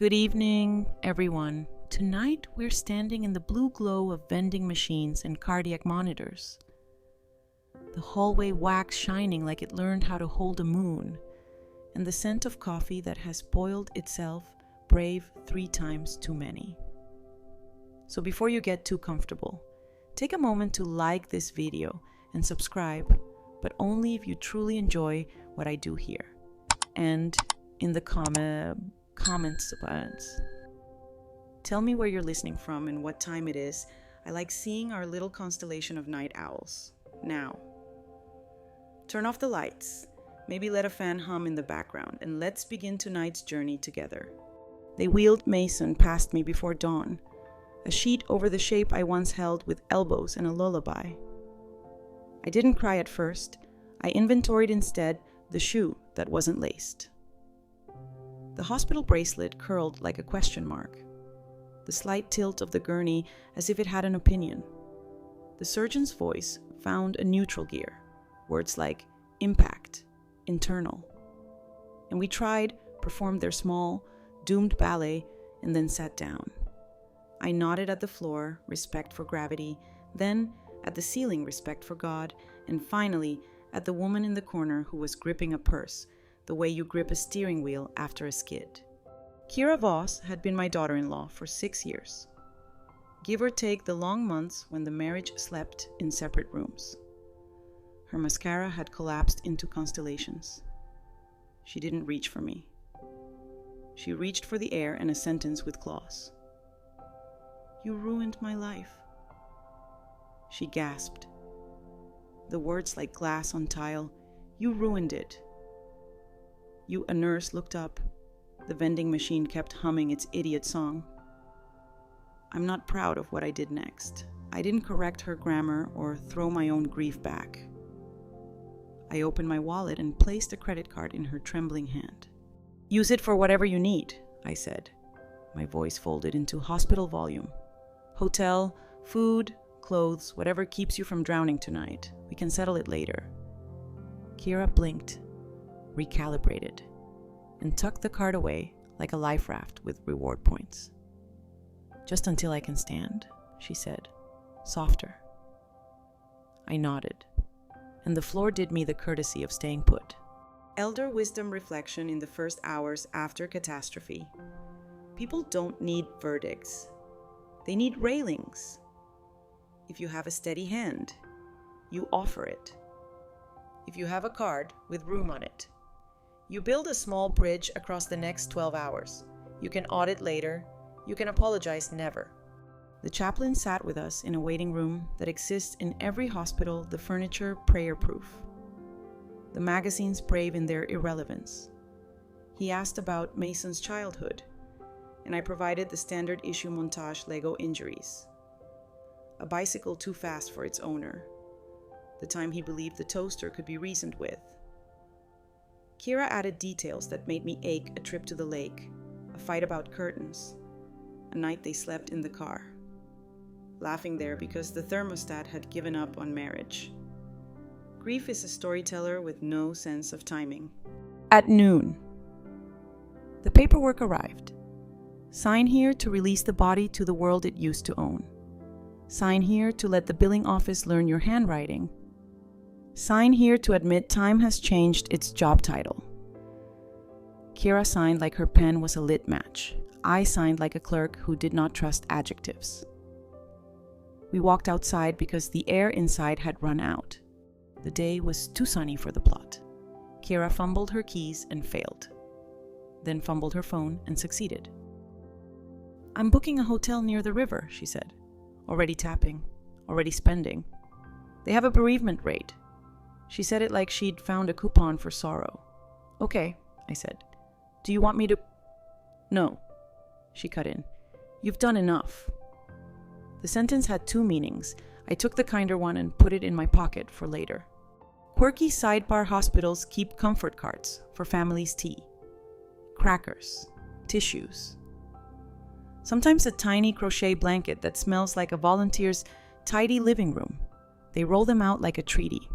Good evening, everyone. Tonight we're standing in the blue glow of vending machines and cardiac monitors. The hallway wax shining like it learned how to hold a moon, and the scent of coffee that has boiled itself brave 3 times too many. So before you get too comfortable, take a moment to like this video and subscribe, but only if you truly enjoy what I do here. And in the comments buttons, tell me where you're listening from and what time it is. I like seeing our little constellation of night owls. Now, turn off the lights, maybe let a fan hum in the background, and let's begin tonight's journey together. They wheeled Mason past me before dawn, a sheet over the shape I once held with elbows and a lullaby. I didn't cry at first. I inventoried instead the shoe that wasn't laced. The hospital bracelet curled like a question mark, the slight tilt of the gurney as if it had an opinion. The surgeon's voice found a neutral gear, words like impact, internal. And we performed their small, doomed ballet, and then sat down. I nodded at the floor, respect for gravity, then at the ceiling, respect for God, and finally at the woman in the corner who was gripping a purse, the way you grip a steering wheel after a skid. Kira Voss had been my daughter-in-law for 6 years, give or take the long months when the marriage slept in separate rooms. Her mascara had collapsed into constellations. She didn't reach for me. She reached for the air and a sentence with claws. "You ruined my life." She gasped. The words like glass on tile. "You ruined it." A nurse looked up. The vending machine kept humming its idiot song. I'm not proud of what I did next. I didn't correct her grammar or throw my own grief back. I opened my wallet and placed a credit card in her trembling hand. "Use it for whatever you need," I said. My voice folded into hospital volume. "Hotel, food, clothes, whatever keeps you from drowning tonight. We can settle it later." Kira blinked, recalibrated, and tucked the card away like a life raft with reward points. "Just until I can stand," she said, softer. I nodded, and the floor did me the courtesy of staying put. Elder wisdom reflection in the first hours after catastrophe. People don't need verdicts. They need railings. If you have a steady hand, you offer it. If you have a card with room on it, you build a small bridge across the next 12 hours. You can audit later. You can apologize never. The chaplain sat with us in a waiting room that exists in every hospital, the furniture prayer-proof. The magazines brave in their irrelevance. He asked about Mason's childhood, and I provided the standard issue montage Lego injuries. A bicycle too fast for its owner. The time he believed the toaster could be reasoned with. Kira added details that made me ache: a trip to the lake, a fight about curtains, a night they slept in the car, laughing there because the thermostat had given up on marriage. Grief is a storyteller with no sense of timing. At noon, the paperwork arrived. Sign here to release the body to the world it used to own. Sign here to let the billing office learn your handwriting. Sign here to admit time has changed its job title. Kira signed like her pen was a lit match. I signed like a clerk who did not trust adjectives. We walked outside because the air inside had run out. The day was too sunny for the plot. Kira fumbled her keys and failed, then fumbled her phone and succeeded. "I'm booking a hotel near the river," she said. Already tapping, already spending. "They have a bereavement rate." She said it like she'd found a coupon for sorrow. "Okay," I said. "Do you want me to—" "No," she cut in. "You've done enough." The sentence had 2 meanings. I took the kinder one and put it in my pocket for later. Quirky sidebar hospitals keep comfort carts for families' tea. Crackers, tissues. Sometimes a tiny crochet blanket that smells like a volunteer's tidy living room. They roll them out like a treaty.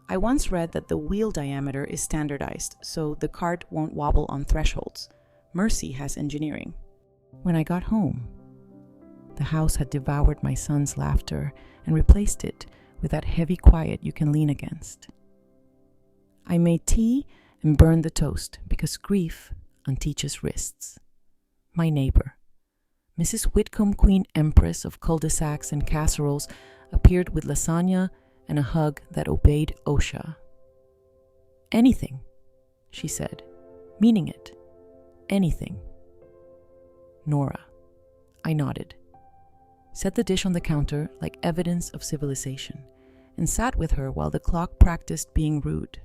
I once read that the wheel diameter is standardized, so the cart won't wobble on thresholds. Mercy has engineering. When I got home, the house had devoured my son's laughter and replaced it with that heavy quiet you can lean against. I made tea and burned the toast because grief unteaches wrists. My neighbor, Mrs. Whitcomb, Queen Empress of cul-de-sacs and casseroles, appeared with lasagna and a hug that obeyed OSHA. "Anything," she said, meaning it. "Anything." Nora. I nodded, set the dish on the counter like evidence of civilization, and sat with her while the clock practiced being rude.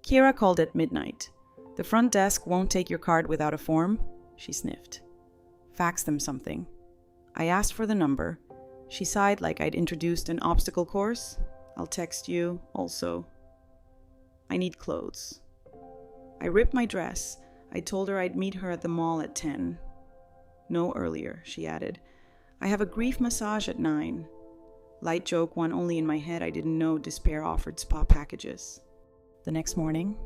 "Kira called at midnight. The front desk won't take your card without a form," she sniffed. "Fax them something." I asked for the number. She sighed like I'd introduced an obstacle course. "I'll text you, also. I need clothes." I ripped my dress. I told her I'd meet her at the mall at 10. "No earlier," she added. "I have a grief massage at 9. Light joke, one only in my head. I didn't know Despair offered spa packages. The next morning,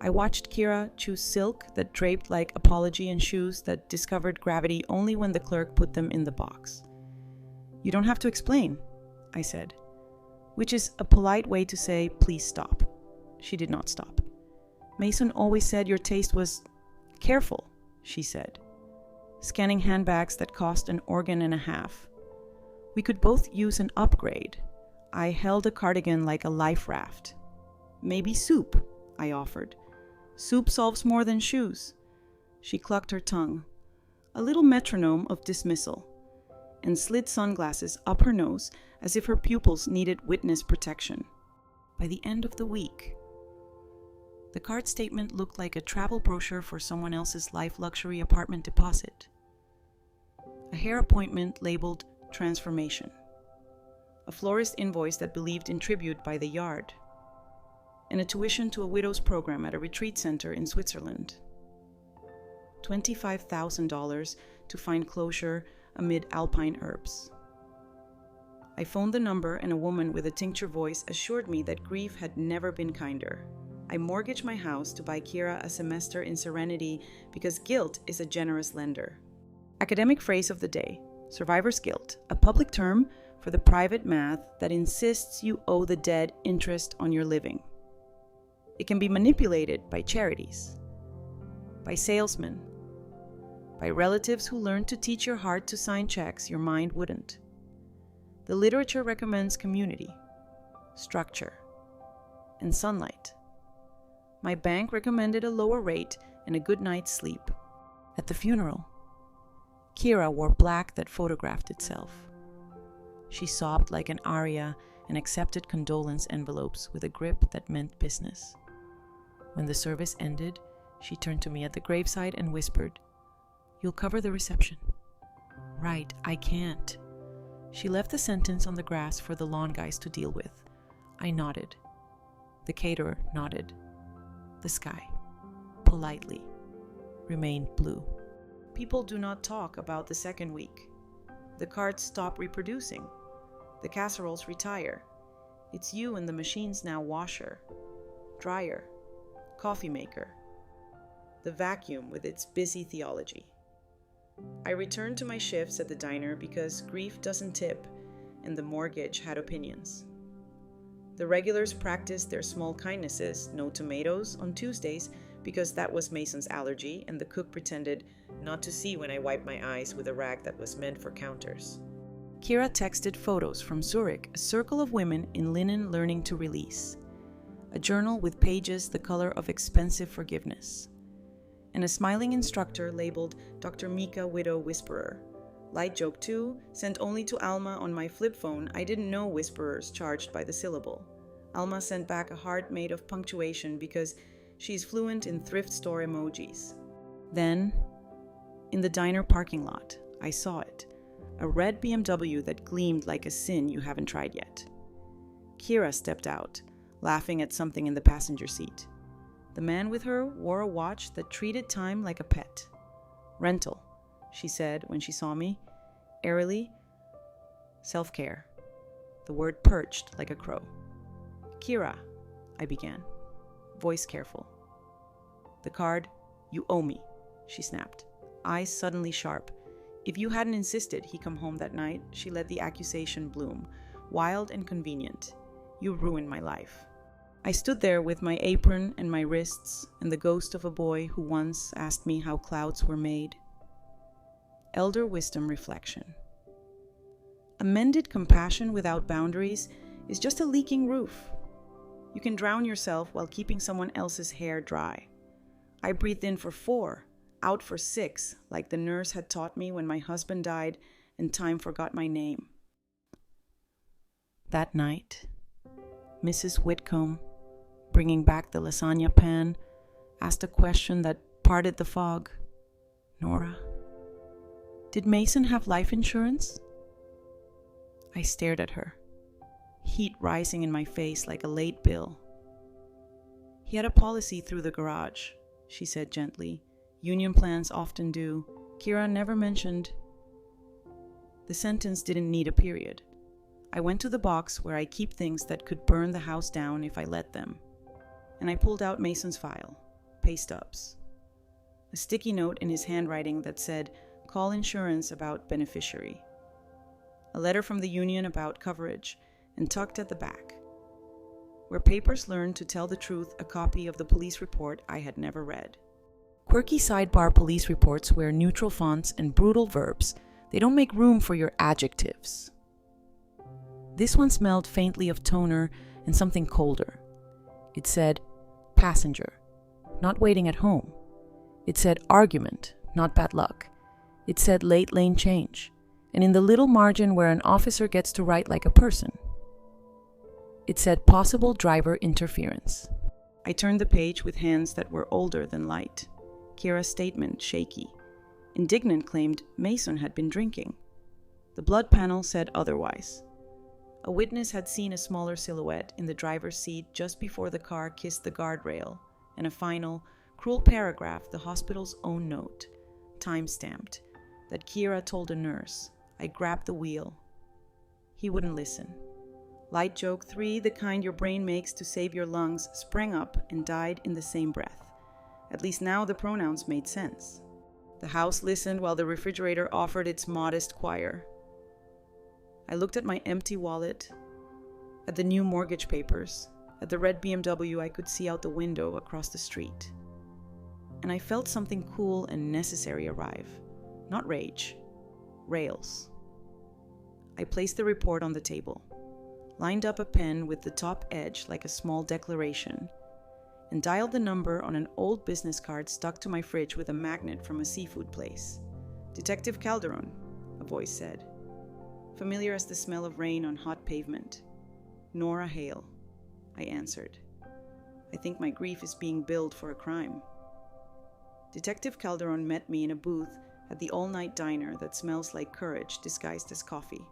I watched Kira choose silk that draped like apology and shoes that discovered gravity only when the clerk put them in the box. "You don't have to explain," I said, which is a polite way to say, "Please stop." She did not stop. "Mason always said your taste was careful," she said, scanning handbags that cost an organ and a half. "We could both use an upgrade." I held a cardigan like a life raft. "Maybe soup," I offered. "Soup solves more than shoes." She clucked her tongue, a little metronome of dismissal, and slid sunglasses up her nose as if her pupils needed witness protection. By the end of the week, the card statement looked like a travel brochure for someone else's life luxury apartment deposit. A hair appointment labeled transformation. A florist invoice that believed in tribute by the yard. And a tuition to a widow's program at a retreat center in Switzerland. $25,000 to find closure amid alpine herbs. I phoned the number and a woman with a tincture voice assured me that grief had never been kinder. I mortgaged my house to buy Kira a semester in serenity because guilt is a generous lender. Academic phrase of the day, survivor's guilt, a public term for the private math that insists you owe the dead interest on your living. It can be manipulated by charities, by salesmen, by relatives who learned to teach your heart to sign checks your mind wouldn't. The literature recommends community, structure, and sunlight. My bank recommended a lower rate and a good night's sleep. At the funeral, Kira wore black that photographed itself. She sobbed like an aria and accepted condolence envelopes with a grip that meant business. When the service ended, she turned to me at the graveside and whispered, "You'll cover the reception." "Right, I can't." She left the sentence on the grass for the lawn guys to deal with. I nodded. The caterer nodded. The sky, politely, remained blue. People do not talk about the second week. The cards stop reproducing. The casseroles retire. It's you and the machines now: washer, dryer, coffee maker. The vacuum with its busy theology. I returned to my shifts at the diner because grief doesn't tip and the mortgage had opinions. The regulars practiced their small kindnesses, no tomatoes, on Tuesdays because that was Mason's allergy, and the cook pretended not to see when I wiped my eyes with a rag that was meant for counters. Kira texted photos from Zurich, a circle of women in linen learning to release. A journal with pages the color of expensive forgiveness. And a smiling instructor labeled Dr. Mika Widow Whisperer. Light joke 2, sent only to Alma on my flip phone. I didn't know whisperers charged by the syllable. Alma sent back a heart made of punctuation because she's fluent in thrift store emojis. Then, in the diner parking lot, I saw it. A red BMW that gleamed like a sin you haven't tried yet. Kira stepped out, laughing at something in the passenger seat. The man with her wore a watch that treated time like a pet. "Rental," she said when she saw me, airily. "Self-care." The word perched like a crow. "Kira," I began, voice careful. "The card, you owe me," she snapped, eyes suddenly sharp. If you hadn't insisted he come home that night, she let the accusation bloom, wild and convenient. You ruined my life. I stood there with my apron and my wrists and the ghost of a boy who once asked me how clouds were made. Elder wisdom reflection. Amended compassion without boundaries is just a leaking roof. You can drown yourself while keeping someone else's hair dry. I breathed in for 4, out for 6, like the nurse had taught me when my husband died and time forgot my name. That night, Mrs. Whitcomb, bringing back the lasagna pan, asked a question that parted the fog. Nora, did Mason have life insurance? I stared at her, heat rising in my face like a late bill. He had a policy through the garage, she said gently. Union plans often do. Kira never mentioned. The sentence didn't need a period. I went to the box where I keep things that could burn the house down if I let them. And I pulled out Mason's file, pay stubs. A sticky note in his handwriting that said, "Call insurance about beneficiary." A letter from the union about coverage, and tucked at the back, where papers learned to tell the truth, a copy of the police report I had never read. Quirky sidebar police reports wear neutral fonts and brutal verbs. They don't make room for your adjectives. This one smelled faintly of toner and something colder. It said, passenger, not waiting at home. It said argument, not bad luck. It said late lane change, and in the little margin where an officer gets to write like a person, it said possible driver interference. I turned the page with hands that were older than light. Kira's statement shaky. Indignant claimed Mason had been drinking. The blood panel said otherwise. A witness had seen a smaller silhouette in the driver's seat just before the car kissed the guardrail, and a final, cruel paragraph, the hospital's own note, time-stamped, that Kira told a nurse. I grabbed the wheel. He wouldn't listen. Light joke 3, the kind your brain makes to save your lungs, sprang up and died in the same breath. At least now the pronouns made sense. The house listened while the refrigerator offered its modest choir. I looked at my empty wallet, at the new mortgage papers, at the red BMW I could see out the window across the street. And I felt something cool and necessary arrive. Not rage. Rails. I placed the report on the table, lined up a pen with the top edge like a small declaration, and dialed the number on an old business card stuck to my fridge with a magnet from a seafood place. Detective Calderon, a voice said, familiar as the smell of rain on hot pavement. Nora Hale, I answered. I think my grief is being billed for a crime. Detective Calderon met me in a booth at the all-night diner that smells like courage disguised as coffee.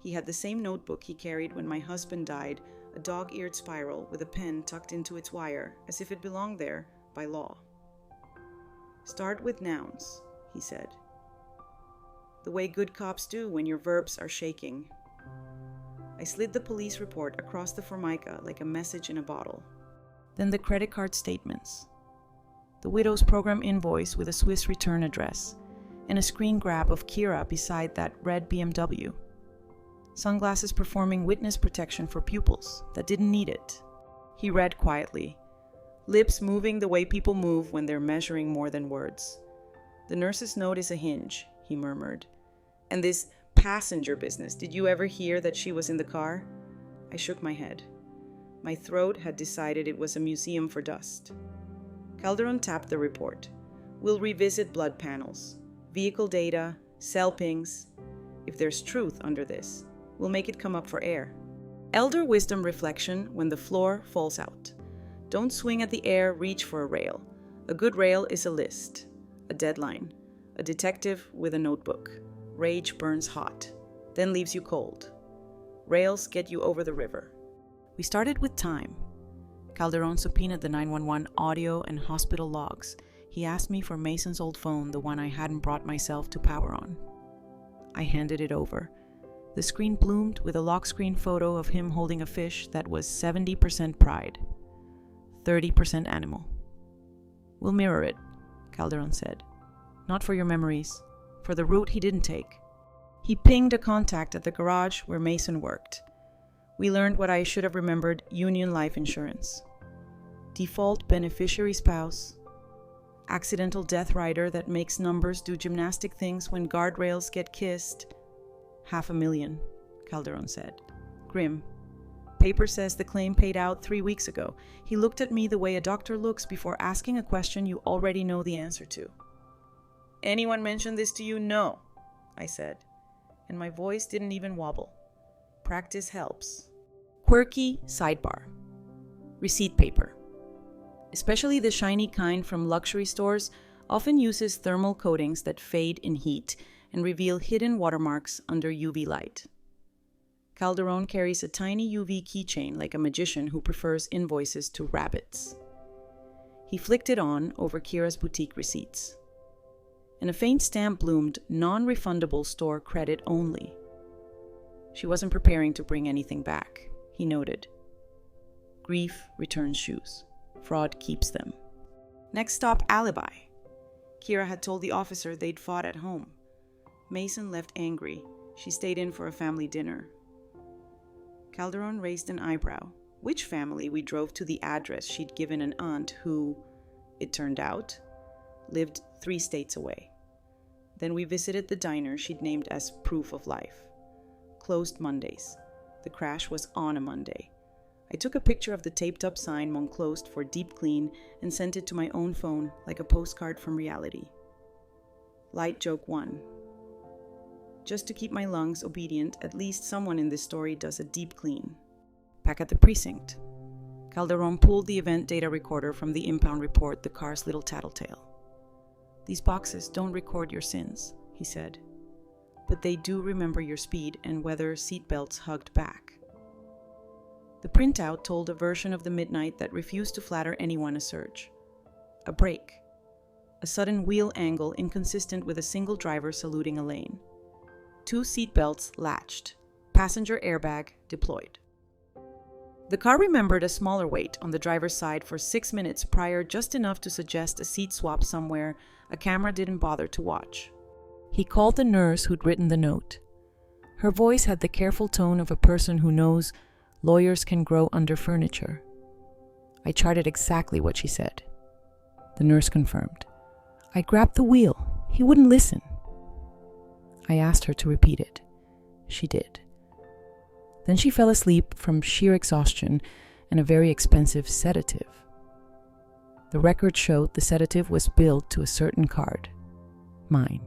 He had the same notebook he carried when my husband died, a dog-eared spiral with a pen tucked into its wire, as if it belonged there by law. Start with nouns, he said. The way good cops do when your verbs are shaking. I slid the police report across the formica like a message in a bottle. Then the credit card statements. The widow's program invoice with a Swiss return address, and a screen grab of Kira beside that red BMW. Sunglasses performing witness protection for pupils that didn't need it. He read quietly, lips moving the way people move when they're measuring more than words. The nurse's note is a hinge, he murmured. And this passenger business, did you ever hear that she was in the car? I shook my head. My throat had decided it was a museum for dust. Calderon tapped the report. We'll revisit blood panels, vehicle data, cell pings. If there's truth under this, we'll make it come up for air. Elder wisdom reflection when the floor falls out. Don't swing at the air, reach for a rail. A good rail is a list, a deadline, a detective with a notebook. Rage burns hot, then leaves you cold. Rails get you over the river. We started with time. Calderon subpoenaed the 911 audio and hospital logs. He asked me for Mason's old phone, the one I hadn't brought myself to power on. I handed it over. The screen bloomed with a lock screen photo of him holding a fish that was 70% pride, 30% animal. We'll mirror it, Calderon said. Not for your memories, for the route he didn't take. He pinged a contact at the garage where Mason worked. We learned what I should have remembered: union life insurance. Default beneficiary spouse. Accidental death rider that makes numbers do gymnastic things when guardrails get kissed. $500,000, Calderon said. Grim. Paper says the claim paid out 3 weeks ago. He looked at me the way a doctor looks before asking a question you already know the answer to. Anyone mentioned this to you? No, I said, and my voice didn't even wobble. Practice helps. Quirky sidebar. Receipt paper, especially the shiny kind from luxury stores, often uses thermal coatings that fade in heat and reveal hidden watermarks under UV light. Calderon carries a tiny UV keychain like a magician who prefers invoices to rabbits. He flicked it on over Kira's boutique receipts. And a faint stamp bloomed, non-refundable store credit only. She wasn't preparing to bring anything back, he noted. Grief returns shoes. Fraud keeps them. Next stop, alibi. Kira had told the officer they'd fought at home. Mason left angry. She stayed in for a family dinner. Calderon raised an eyebrow. Which family? We drove to the address she'd given an aunt who, it turned out, lived 3 states away. Then we visited the diner she'd named as Proof of Life. Closed Mondays. The crash was on a Monday. I took a picture of the taped-up sign Monclosed for deep clean and sent it to my own phone like a postcard from reality. Light joke 1. Just to keep my lungs obedient, at least someone in this story does a deep clean. Back at the precinct, Calderon pulled the event data recorder from the impound report, the car's little tattletale. These boxes don't record your sins, he said, but they do remember your speed and whether seatbelts hugged back. The printout told a version of the midnight that refused to flatter anyone a surge. A brake. A sudden wheel angle inconsistent with a single driver saluting a lane. 2 seatbelts latched. Passenger airbag deployed. The car remembered a smaller weight on the driver's side for 6 minutes prior, just enough to suggest a seat swap somewhere a camera didn't bother to watch. He called the nurse who'd written the note. Her voice had the careful tone of a person who knows lawyers can grow under furniture. I charted exactly what she said. The nurse confirmed. I grabbed the wheel. He wouldn't listen. I asked her to repeat it. She did. Then she fell asleep from sheer exhaustion and a very expensive sedative. The record showed the sedative was billed to a certain card. Mine.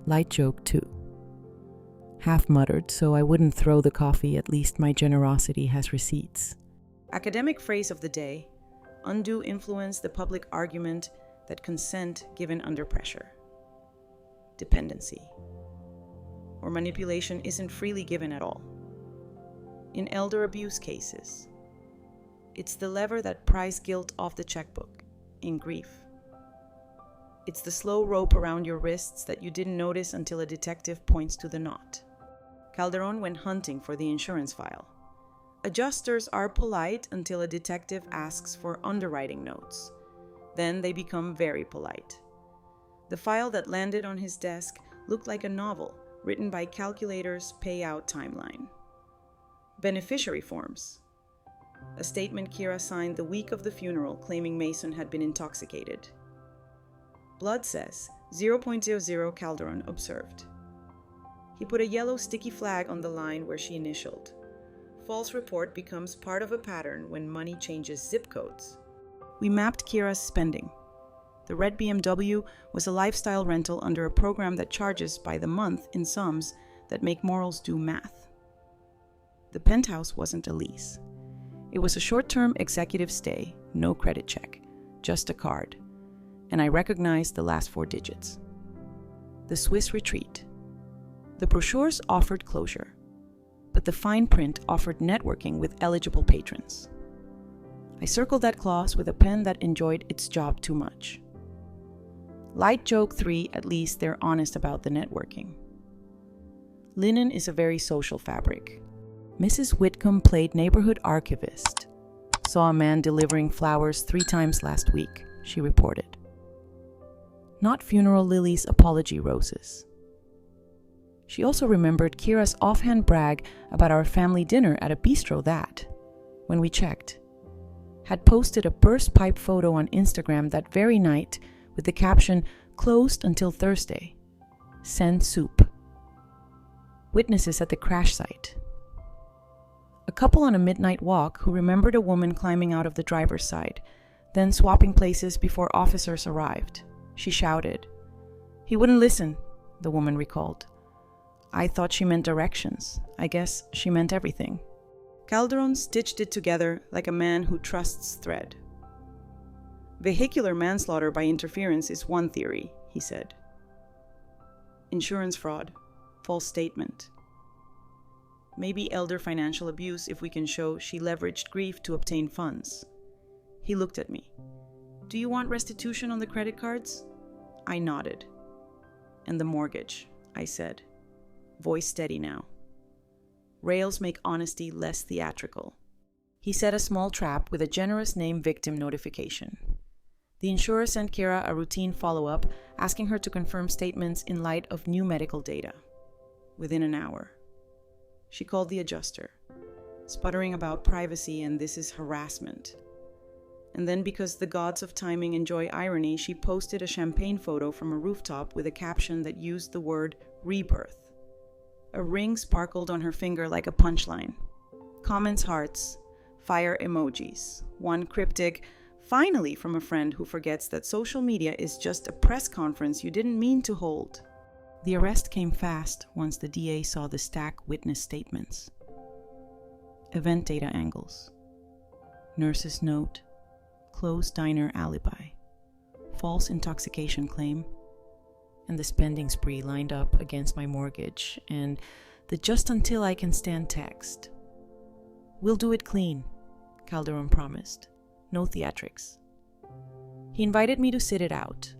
Light joke 2. Half muttered, so I wouldn't throw the coffee, at least my generosity has receipts. Academic phrase of the day: undue influence, the public argument that consent given under pressure. Dependency. Or manipulation isn't freely given at all. In elder abuse cases, it's the lever that pries guilt off the checkbook. In grief, it's the slow rope around your wrists that you didn't notice until a detective points to the knot. Calderon went hunting for the insurance file. Adjusters are polite until a detective asks for underwriting notes. Then they become very polite. The file that landed on his desk looked like a novel written by calculator's payout timeline. Beneficiary forms. A statement Kira signed the week of the funeral claiming Mason had been intoxicated. Blood says 0.00 Calderon observed. He put a yellow sticky flag on the line where she initialed. False report becomes part of a pattern when money changes zip codes. We mapped Kira's spending. The red BMW was a lifestyle rental under a program that charges by the month in sums that make morals do math. The penthouse wasn't a lease. It was a short-term executive stay, no credit check, just a card. And I recognized the last 4 digits. The Swiss retreat. The brochures offered closure, but the fine print offered networking with eligible patrons. I circled that clause with a pen that enjoyed its job too much. Light joke 3, at least they're honest about the networking. Linen is a very social fabric. Mrs. Whitcomb played neighborhood archivist. Saw a man delivering flowers 3 times last week, she reported. not funeral lilies, apology roses. She also remembered Kira's offhand brag about our family dinner at a bistro that, when we checked, had posted a burst pipe photo on Instagram that very night with the caption, "Closed until Thursday. Send soup." Witnesses at the crash site. A couple on a midnight walk who remembered a woman climbing out of the driver's side, then swapping places before officers arrived. She shouted. "He wouldn't listen," the woman recalled. "I thought she meant directions. I guess she meant everything." Calderon stitched it together like a man who trusts thread. "Vehicular manslaughter by interference is one theory," he said. "Insurance fraud, false statement. Maybe elder financial abuse if we can show she leveraged grief to obtain funds." He looked at me. "Do you want restitution on the credit cards?" I nodded. "And the mortgage," I said, voice steady now. "Rails make honesty less theatrical." He set a small trap with a generous name victim notification. The insurer sent Kira a routine follow-up, asking her to confirm statements in light of new medical data. Within an hour. She called the adjuster, sputtering about privacy and this is harassment. And then, because the gods of timing enjoy irony, she posted a champagne photo from a rooftop with a caption that used the word rebirth. A ring sparkled on her finger like a punchline. Comments hearts, fire emojis, one cryptic, finally from a friend who forgets that social media is just a press conference you didn't mean to hold. The arrest came fast once the DA saw the stack witness statements. Event data angles. Nurse's note. Closed diner alibi. False intoxication claim. And the spending spree lined up against my mortgage, and the just until I can stand text. "We'll do it clean," Calderon promised. "No theatrics." He invited me to sit it out.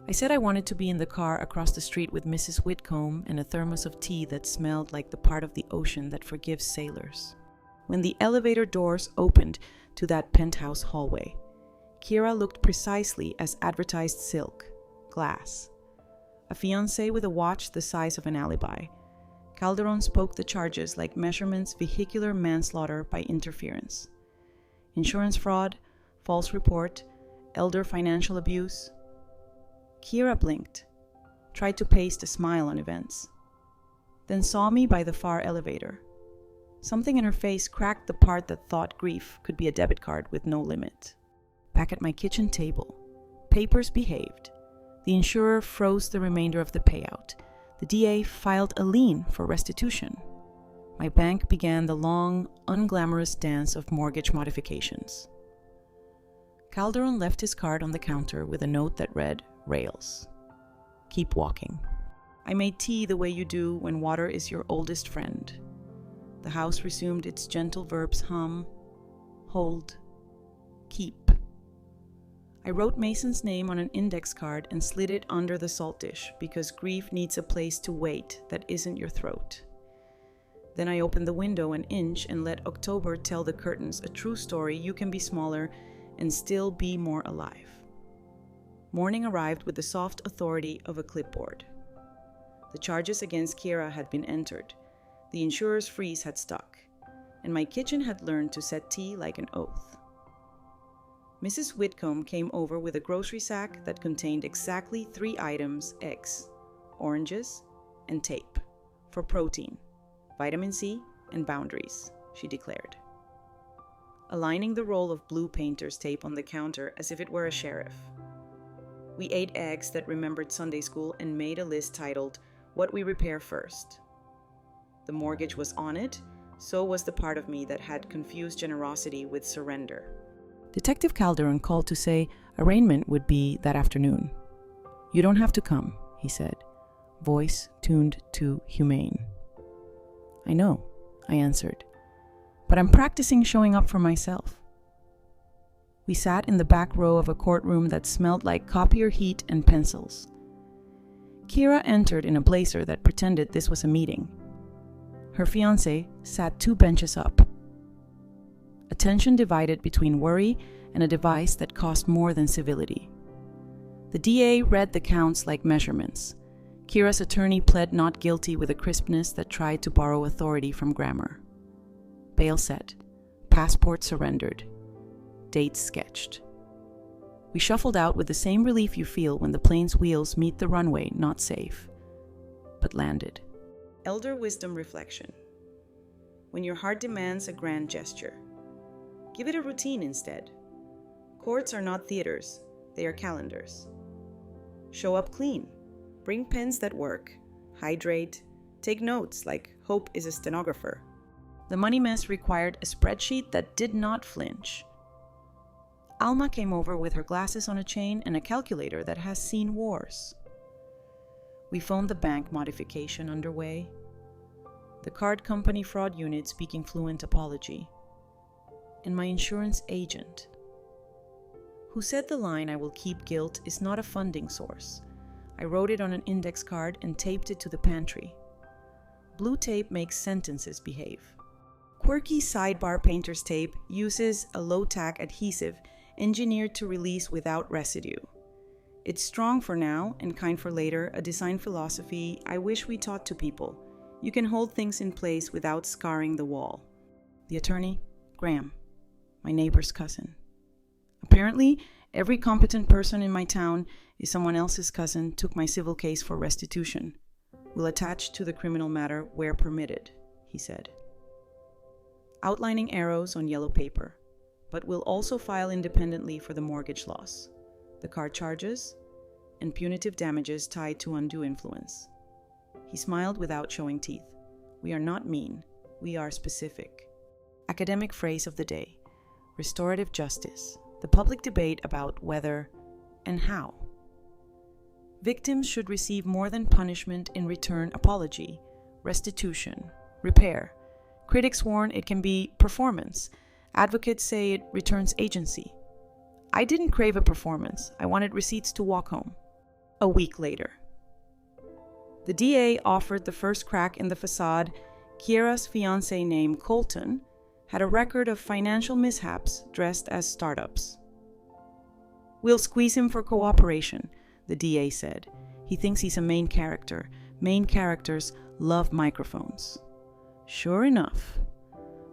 I said I wanted to be in the car across the street with Mrs. Whitcomb and a thermos of tea that smelled like the part of the ocean that forgives sailors. When the elevator doors opened to that penthouse hallway, Kira looked precisely as advertised: silk, glass. A fiancé with a watch the size of an alibi. Calderon spoke the charges like measurements: vehicular manslaughter by interference, insurance fraud, false report, elder financial abuse. Kira blinked, tried to paste a smile on events, then saw me by the far elevator. Something in her face cracked the part that thought grief could be a debit card with no limit. Back at my kitchen table, papers behaved. The insurer froze the remainder of the payout. The DA filed a lien for restitution. My bank began the long, unglamorous dance of mortgage modifications. Calderon left his card on the counter with a note that read, "Rails. Keep walking." I made tea the way you do when water is your oldest friend. The house resumed its gentle verbs: hum, hold, keep. I wrote Mason's name on an index card and slid it under the salt dish because grief needs a place to wait that isn't your throat. Then I opened the window an inch and let October tell the curtains a true story: you can be smaller and still be more alive. Morning arrived with the soft authority of a clipboard. The charges against Kira had been entered. The insurer's freeze had stuck, and my kitchen had learned to set tea like an oath. Mrs. Whitcomb came over with a grocery sack that contained exactly 3 items: eggs, oranges, and tape for protein, vitamin C, and boundaries, she declared, aligning the roll of blue painter's tape on the counter as if it were a sheriff. We ate eggs that remembered Sunday school and made a list titled, "What We Repair First." The mortgage was on it, so was the part of me that had confused generosity with surrender. Detective Calderon called to say arraignment would be that afternoon. "You don't have to come," he said, voice tuned to humane. "I know," I answered, "but I'm practicing showing up for myself." We sat in the back row of a courtroom that smelled like copier heat and pencils. Kira entered in a blazer that pretended this was a meeting. Her fiancé sat 2 benches up. Attention divided between worry and a device that cost more than civility. The DA read the counts like measurements. Kira's attorney pled not guilty with a crispness that tried to borrow authority from grammar. Bail set. Passport surrendered. Dates sketched. We shuffled out with the same relief you feel when the plane's wheels meet the runway, not safe, but landed. Elder wisdom reflection. When your heart demands a grand gesture, give it a routine instead. Courts are not theaters, they are calendars. Show up clean. Bring pens that work. Hydrate. Take notes like Hope is a stenographer. The money mess required a spreadsheet that did not flinch. Alma came over with her glasses on a chain and a calculator that has seen wars. We phoned the bank modification underway. The card company fraud unit speaking fluent apology. And my insurance agent, who said the line "I will keep guilt" is not a funding source. I wrote it on an index card and taped it to the pantry. Blue tape makes sentences behave. Quirky sidebar painter's tape uses a low-tack adhesive engineered to release without residue. It's strong for now and kind for later, a design philosophy I wish we taught to people. You can hold things in place without scarring the wall. The attorney, Graham, my neighbor's cousin. Apparently, every competent person in my town is someone else's cousin took my civil case for restitution. Will attach to the criminal matter where permitted, he said. Outlining arrows on yellow paper, but will also file independently for the mortgage loss, the car charges, and punitive damages tied to undue influence. He smiled without showing teeth. We are not mean, we are specific. Academic phrase of the day, restorative justice. The public debate about whether and how. Victims should receive more than punishment in return: apology, restitution, repair. Critics warn it can be performance. Advocates say it returns agency. I didn't crave a performance. I wanted receipts to walk home. A week later. The DA offered the first crack in the facade. Kiera's fiancé named Colton had a record of financial mishaps dressed as startups. We'll squeeze him for cooperation, the DA said. He thinks he's a main character. Main characters love microphones. Sure enough,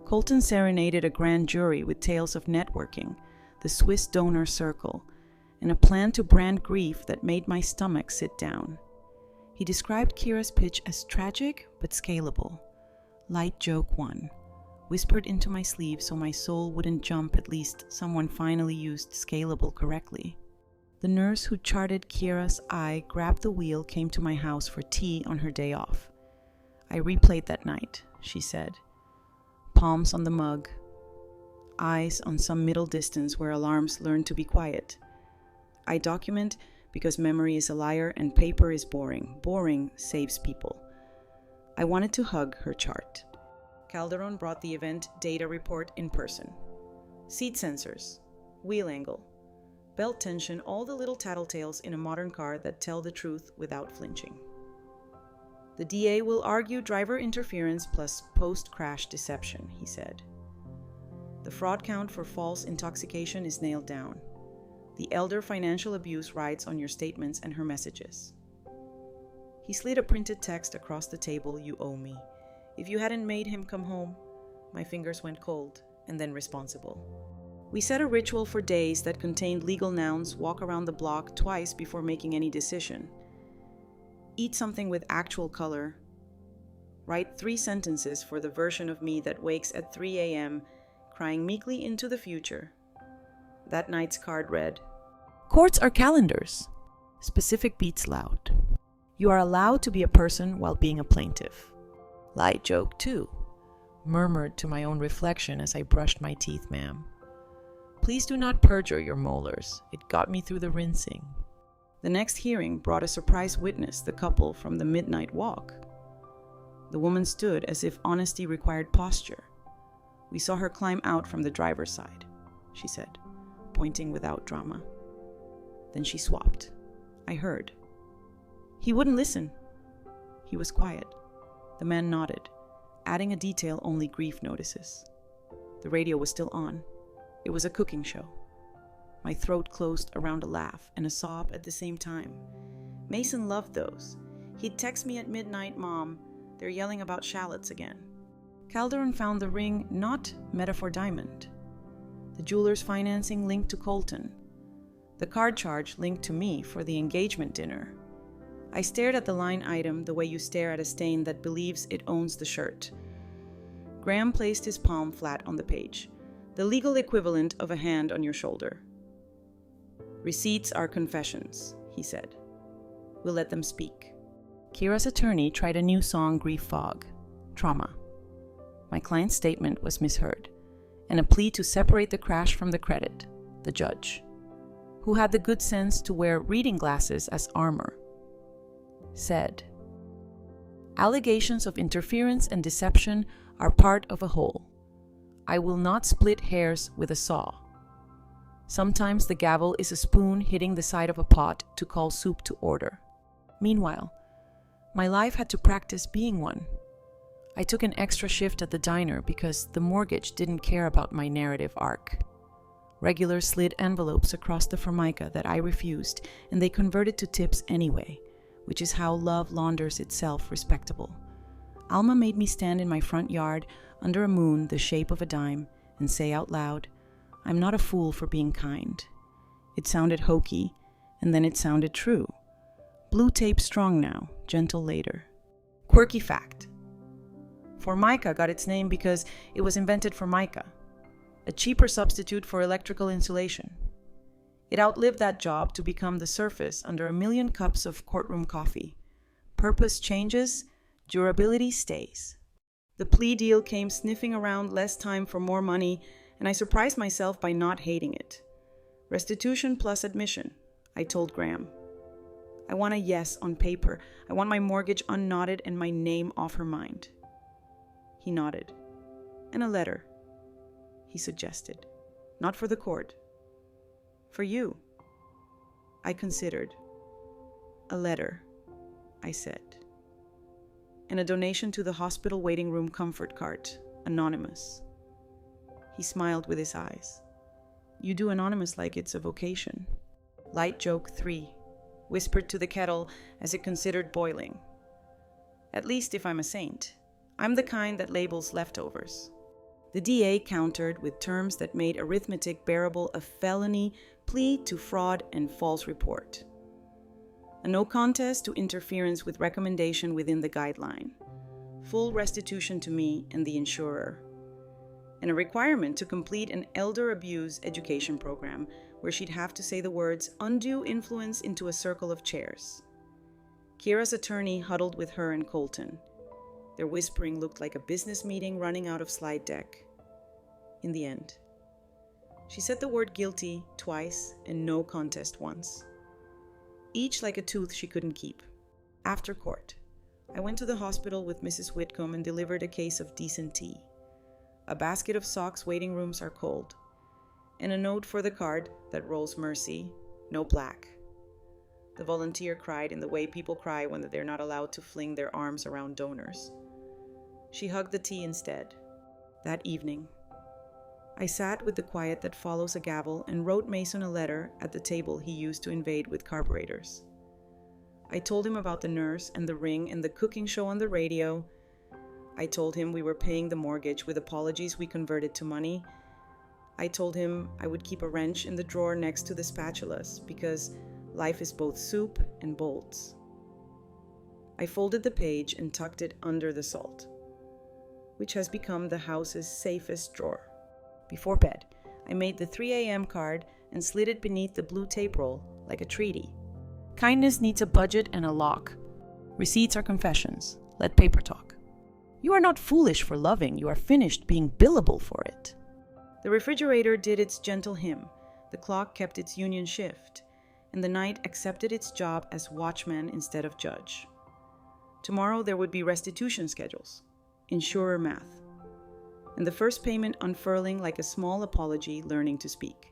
Colton serenaded a grand jury with tales of networking, the Swiss donor circle, and a plan to brand grief that made my stomach sit down. He described Kira's pitch as tragic but scalable. Light joke one. Whispered into my sleeve so my soul wouldn't jump. At least someone finally used scalable correctly. The nurse who charted Kira's eye grabbed the wheel, came to my house for tea on her day off. I replayed that night, she said. Palms on the mug. Eyes on some middle distance where alarms learn to be quiet. I document because memory is a liar and paper is boring. Boring saves people. I wanted to hug her chart. Calderon brought the event data report in person. Seat sensors, wheel angle, belt tension, all the little tattletales in a modern car that tell the truth without flinching. The DA will argue driver interference plus post-crash deception, he said. The fraud count for false intoxication is nailed down. The elder financial abuse rides on your statements and her messages. He slid a printed text across the table. You owe me. If you hadn't made him come home, my fingers went cold, and then responsible. We set a ritual for days that contained legal nouns, walk around the block twice before making any decision. Eat something with actual color. Write 3 sentences for the version of me that wakes at 3 a.m., crying meekly into the future. That night's card read, Courts are calendars. Specific beats loud. You are allowed to be a person while being a plaintiff. Light joke, too. Murmured to my own reflection as I brushed my teeth, ma'am. Please do not perjure your molars. It got me through the rinsing. The next hearing brought a surprise witness, the couple from the midnight walk. The woman stood as if honesty required posture. We saw her climb out from the driver's side, she said, pointing without drama. Then she swapped. I heard. He wouldn't listen. He was quiet. The man nodded, adding a detail only grief notices. The radio was still on. It was a cooking show. my throat closed around a laugh and a sob at the same time. Mason loved those. He'd text me at midnight, "Mom, they're yelling about shallots again." Calderon found the ring not metaphor diamond. The jeweler's financing linked to Colton. The card charge linked to me for the engagement dinner. I stared at the line item the way you stare at a stain that believes it owns the shirt. Graham placed his palm flat on the page, the legal equivalent of a hand on your shoulder. "Receipts are confessions," he said. "We'll let them speak." Kira's attorney tried a new song, Grief Fog, Trauma. My client's statement was misheard, and a plea to separate the crash from the credit, the judge, who had the good sense to wear reading glasses as armor, said, "Allegations of interference and deception are part of a whole. I will not split hairs with a saw. Sometimes the gavel is a spoon hitting the side of a pot to call soup to order." Meanwhile, my life had to practice being one. I took an extra shift at the diner because the mortgage didn't care about my narrative arc. Regulars slid envelopes across the formica that I refused, and they converted to tips anyway, which is how love launders itself respectable. Alma made me stand in my front yard under a moon the shape of a dime and say out loud, "I'm not a fool for being kind." It sounded hokey, and then it sounded true. Blue tape strong now, gentle later. Quirky fact. Formica got its name because it was invented for mica, a cheaper substitute for electrical insulation. It outlived that job to become the surface under 1,000,000 cups of courtroom coffee. Purpose changes, durability stays. The plea deal came sniffing around less time for more money, and I surprised myself by not hating it. Restitution plus admission, I told Graham. I want a yes on paper. I want my mortgage unknotted and my name off her mind. He nodded. "And a letter," he suggested. "Not for the court. For you." I considered. "A letter," I said. "And a donation to the hospital waiting room comfort cart, anonymous." He smiled with his eyes. "You do anonymous like it's a vocation." Light joke 3, whispered to the kettle as it considered boiling. "At least if I'm a saint. I'm the kind that labels leftovers." The DA countered with terms that made arithmetic bearable a felony plea to fraud and false report. A no contest to interference with recommendation within the guideline. Full restitution to me and the insurer. And a requirement to complete an elder abuse education program where she'd have to say the words "undue influence" into a circle of chairs. Kira's attorney huddled with her and Colton. Their whispering looked like a business meeting running out of slide deck. In the end, she said the word guilty twice and no contest once. Each like a tooth she couldn't keep. After court, I went to the hospital with Mrs. Whitcomb and delivered a case of decent tea. A basket of socks waiting rooms are cold. And a note for the card that rolls mercy, no black. The volunteer cried in the way people cry when they're not allowed to fling their arms around donors. She hugged the tea instead. That evening, I sat with the quiet that follows a gavel and wrote Mason a letter at the table he used to invade with carburetors. I told him about the nurse and the ring and the cooking show on the radio. I told him we were paying the mortgage with apologies we converted to money. I told him I would keep a wrench in the drawer next to the spatulas because life is both soup and bolts. I folded the page and tucked it under the salt, which has become the house's safest drawer. Before bed, I made the 3 a.m. card and slid it beneath the blue tape roll like a treaty. Kindness needs a budget and a lock. Receipts are confessions. Let paper talk. You are not foolish for loving. You are finished being billable for it. The refrigerator did its gentle hymn. The clock kept its union shift. And the night accepted its job as watchman instead of judge. Tomorrow there would be restitution schedules. Insurer math. And the first payment unfurling like a small apology learning to speak.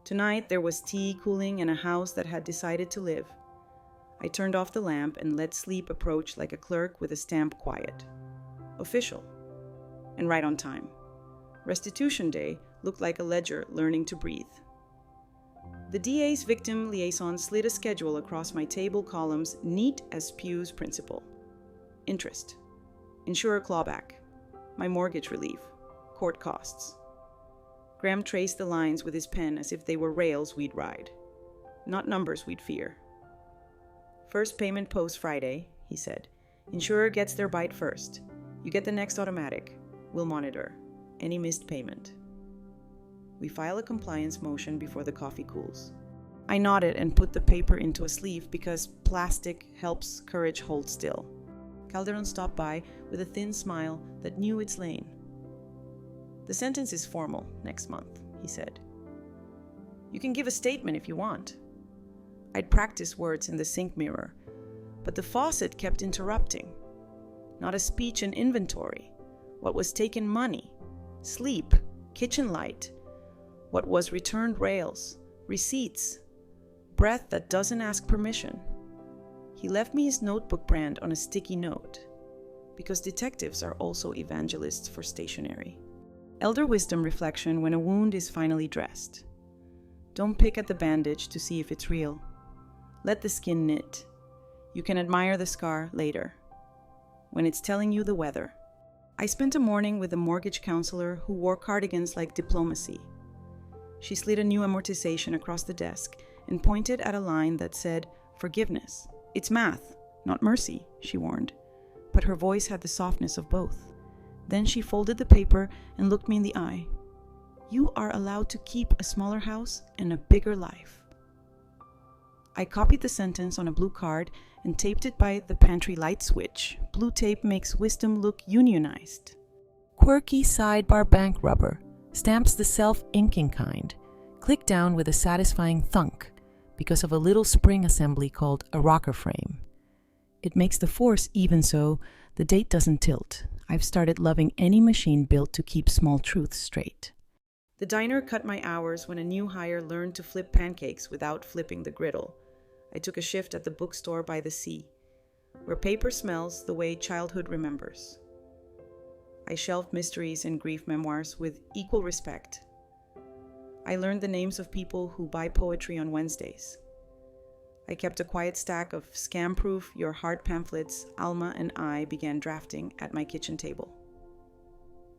Tonight there was tea cooling in a house that had decided to live. I turned off the lamp and let sleep approach like a clerk with a stamp quiet. Official. And right on time. Restitution day looked like a ledger learning to breathe. The DA's victim liaison slid a schedule across my table columns, neat as Pew's principal. Interest, insurer clawback, my mortgage relief, court costs. Graham traced the lines with his pen as if they were rails we'd ride, not numbers we'd fear. First payment post Friday, he said. Insurer gets their bite first. You get the next automatic. We'll monitor any missed payment. We file a compliance motion before the coffee cools. I nodded and put the paper into a sleeve because plastic helps courage hold still. Calderon stopped by with a thin smile that knew its lane. The sentence is formal next month, he said. You can give a statement if you want. I'd practice words in the sink mirror, but the faucet kept interrupting. Not a speech and inventory. What was taken money, sleep, kitchen light. What was returned rails, receipts, breath that doesn't ask permission. He left me his notebook brand on a sticky note, because detectives are also evangelists for stationery. Elder wisdom reflection when a wound is finally dressed. Don't pick at the bandage to see if it's real. Let the skin knit. You can admire the scar later, when it's telling you the weather. I spent a morning with a mortgage counselor who wore cardigans like diplomacy. She slid a new amortization across the desk and pointed at a line that said, "Forgiveness. It's math, not mercy," she warned. But her voice had the softness of both. Then she folded the paper and looked me in the eye. "You are allowed to keep a smaller house and a bigger life." I copied the sentence on a blue card and taped it by the pantry light switch. Blue tape makes wisdom look unionized. Quirky sidebar bank rubber stamps the self-inking kind. Click down with a satisfying thunk because of a little spring assembly called a rocker frame. It makes the force even so the date doesn't tilt. I've started loving any machine built to keep small truths straight. The diner cut my hours when a new hire learned to flip pancakes without flipping the griddle. I took a shift at the bookstore by the sea, where paper smells the way childhood remembers. I shelved mysteries and grief memoirs with equal respect. I learned the names of people who buy poetry on Wednesdays. I kept a quiet stack of scam-proof Your Heart pamphlets Alma and I began drafting at my kitchen table.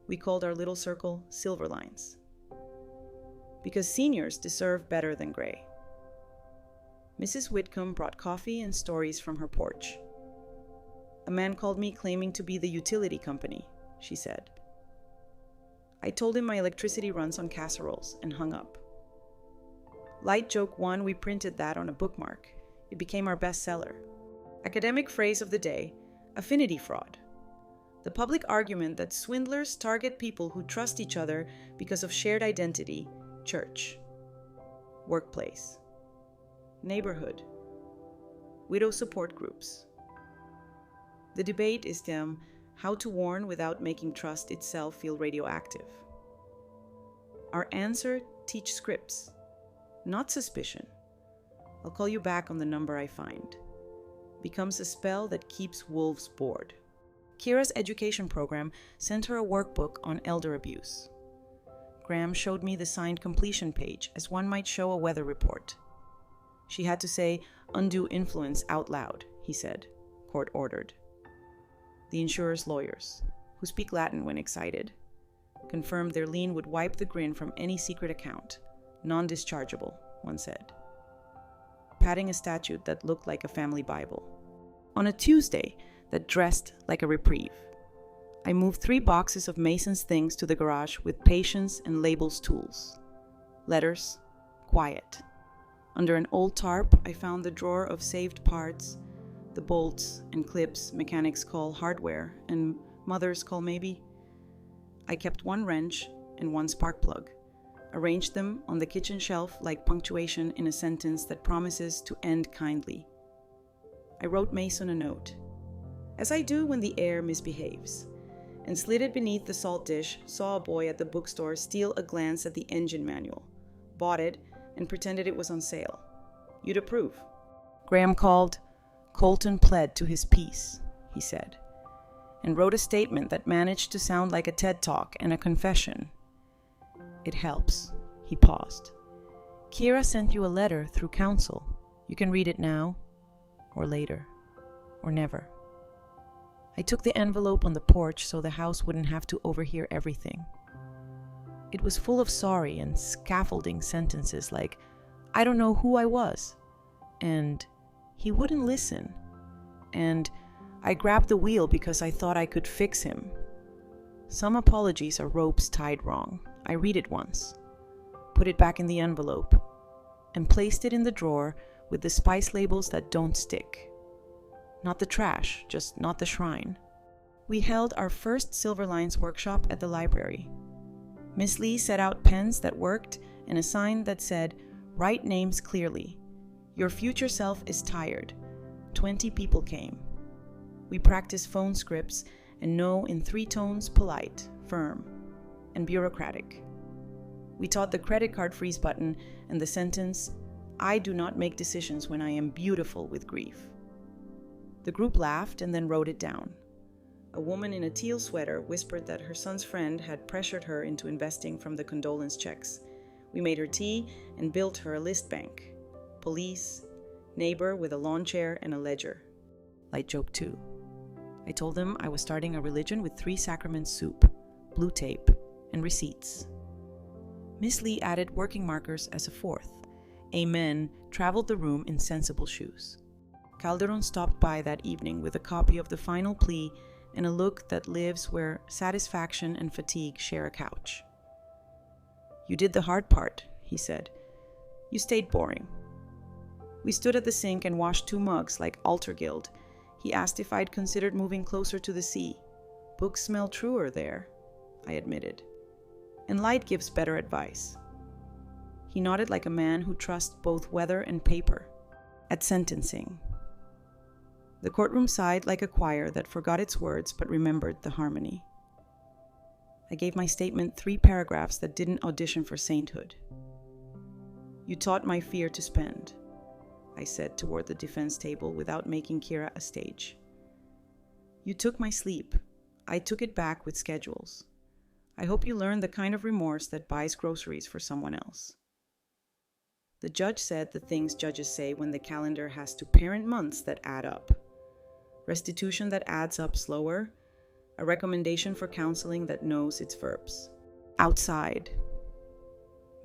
We called our little circle Silver Lines, because seniors deserve better than gray. Mrs. Whitcomb brought coffee and stories from her porch. A man called me claiming to be the utility company, she said. I told him my electricity runs on casseroles and hung up. Light joke 1, we printed that on a bookmark. It became our bestseller. Academic phrase of the day, affinity fraud. The public argument that swindlers target people who trust each other because of shared identity, church, workplace, neighborhood, widow support groups. The debate is how to warn without making trust itself feel radioactive. Our answer, teach scripts, not suspicion. I'll call you back on the number I find. Becomes a spell that keeps wolves bored. Kira's education program sent her a workbook on elder abuse. Graham showed me the signed completion page as one might show a weather report. She had to say undue influence out loud, he said, court ordered. The insurer's lawyers, who speak Latin when excited, confirmed their lien would wipe the grin from any secret account. Non-dischargeable, one said, patting a statute that looked like a family Bible. On a Tuesday that dressed like a reprieve, I moved 3 boxes of Mason's things to the garage with patience and labels tools. Letters, quiet. Under an old tarp, I found the drawer of saved parts, the bolts and clips mechanics call hardware and mothers call maybe. I kept 1 wrench and 1 spark plug, arranged them on the kitchen shelf like punctuation in a sentence that promises to end kindly. I wrote Mason a note, as I do when the air misbehaves, and slid it beneath the salt dish, saw a boy at the bookstore steal a glance at the engine manual, bought it, and pretended it was on sale. You'd approve. Graham called, Colton pled to his peace, he said, and wrote a statement that managed to sound like a TED Talk and a confession. It helps. He paused. Kira sent you a letter through counsel. You can read it now, or later, or never. I took the envelope on the porch so the house wouldn't have to overhear everything. It was full of sorry and scaffolding sentences like, I don't know who I was, and he wouldn't listen, and I grabbed the wheel because I thought I could fix him. Some apologies are ropes tied wrong. I read it once, put it back in the envelope, and placed it in the drawer with the spice labels that don't stick. Not the trash, just not the shrine. We held our first Silver Lines workshop at the library. Miss Lee set out pens that worked and a sign that said, write names clearly. Your future self is tired. 20 people came. We practiced phone scripts and no in 3 tones: polite, firm, and bureaucratic. We taught the credit card freeze button and the sentence, I do not make decisions when I am beautiful with grief. The group laughed and then wrote it down. A woman in a teal sweater whispered that her son's friend had pressured her into investing from the condolence checks. We made her tea and built her a list bank. Police, neighbor with a lawn chair and a ledger. Light joke 2. I told them I was starting a religion with 3 sacraments soup, blue tape, and receipts. Miss Lee added working markers as a 4th. Amen traveled the room in sensible shoes. Calderon stopped by that evening with a copy of the final plea and a look that lives where satisfaction and fatigue share a couch. You did the hard part, he said. You stayed boring. We stood at the sink and washed 2 mugs like altar guild. He asked if I'd considered moving closer to the sea. Books smell truer there, I admitted. And light gives better advice. He nodded like a man who trusts both weather and paper. At sentencing. The courtroom sighed like a choir that forgot its words but remembered the harmony. I gave my statement 3 paragraphs that didn't audition for sainthood. You taught my fear to spend, I said toward the defense table without making Kira a stage. You took my sleep. I took it back with schedules. I hope you learned the kind of remorse that buys groceries for someone else. The judge said the things judges say when the calendar has to parent months that add up. Restitution that adds up slower. A recommendation for counseling that knows its verbs. Outside.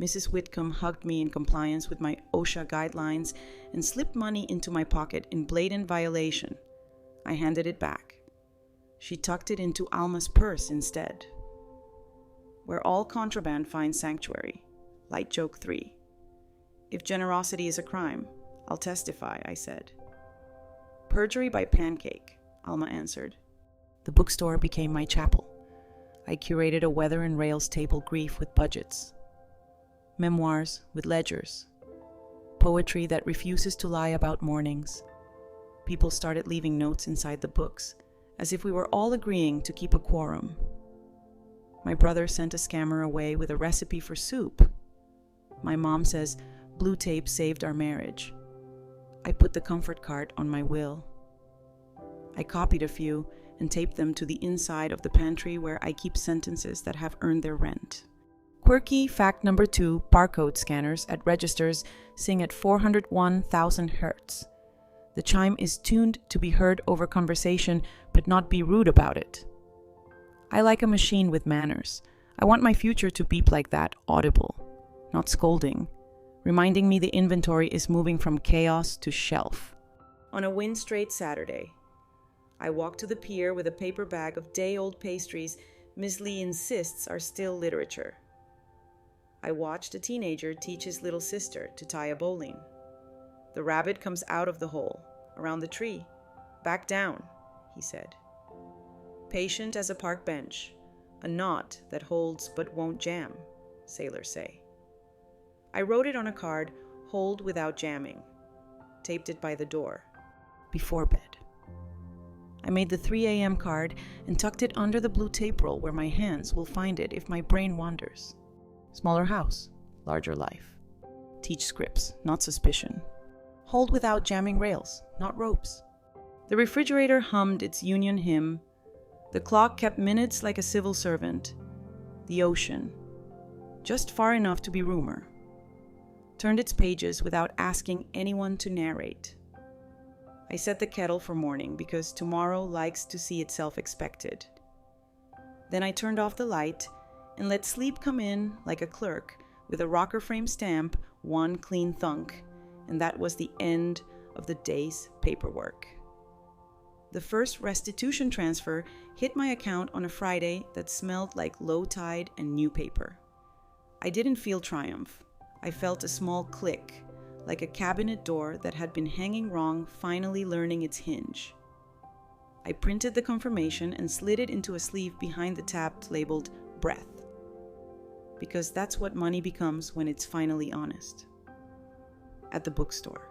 Mrs. Whitcomb hugged me in compliance with my OSHA guidelines and slipped money into my pocket in blatant violation. I handed it back. She tucked it into Alma's purse instead. Where all contraband finds sanctuary. Light joke 3. If generosity is a crime, I'll testify, I said. Perjury by pancake, Alma answered. The bookstore became my chapel. I curated a weather and rails table grief with budgets. Memoirs with ledgers. Poetry that refuses to lie about mornings. People started leaving notes inside the books, as if we were all agreeing to keep a quorum. My brother sent a scammer away with a recipe for soup. My mom says blue tape saved our marriage. I put the comfort card on my will. I copied a few and taped them to the inside of the pantry where I keep sentences that have earned their rent. Quirky fact number 2, barcode scanners at registers sing at 401,000 hertz. The chime is tuned to be heard over conversation, but not be rude about it. I like a machine with manners. I want my future to beep like that, audible, not scolding, reminding me the inventory is moving from chaos to shelf. On a wind-straight Saturday, I walk to the pier with a paper bag of day-old pastries Miss Lee insists are still literature. I watched a teenager teach his little sister to tie a bowline. The rabbit comes out of the hole, around the tree. Back down, he said. Patient as a park bench, a knot that holds but won't jam, sailors say. I wrote it on a card, hold without jamming, taped it by the door, before bed. I made the 3 a.m. card and tucked it under the blue tape roll where my hands will find it if my brain wanders. Smaller house, larger life. Teach scripts, not suspicion. Hold without jamming rails, not ropes. The refrigerator hummed its union hymn. The clock kept minutes like a civil servant. The ocean, just far enough to be rumor. turned its pages without asking anyone to narrate. I set the kettle for morning because tomorrow likes to see itself expected. Then I turned off the light and let sleep come in like a clerk with a rocker frame stamp, one clean thunk, and that was the end of the day's paperwork. The first restitution transfer hit my account on a Friday that smelled like low tide and new paper. I didn't feel triumph. I felt a small click, like a cabinet door that had been hanging wrong finally learning its hinge. I printed the confirmation and slid it into a sleeve behind the tab labeled breath. Because that's what money becomes when it's finally honest. At the bookstore.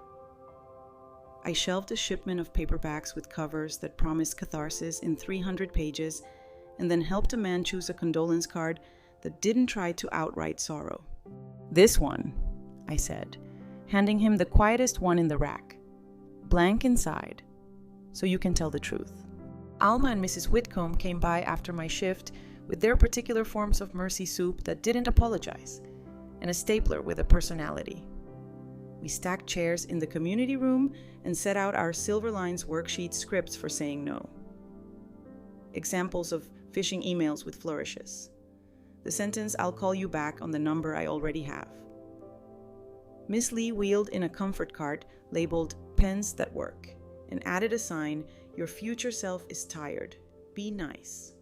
I shelved a shipment of paperbacks with covers that promised catharsis in 300 pages and then helped a man choose a condolence card that didn't try to outright sorrow. "This one," I said, handing him the quietest one in the rack. "Blank inside, so you can tell the truth." Alma and Mrs. Whitcomb came by after my shift with their particular forms of mercy soup that didn't apologize, and a stapler with a personality. We stacked chairs in the community room and set out our Silver Lines worksheet scripts for saying no. Examples of phishing emails with flourishes. The sentence, "I'll call you back on the number I already have." Miss Lee wheeled in a comfort cart labeled "Pens That Work" and added a sign, "Your future self is tired. Be nice."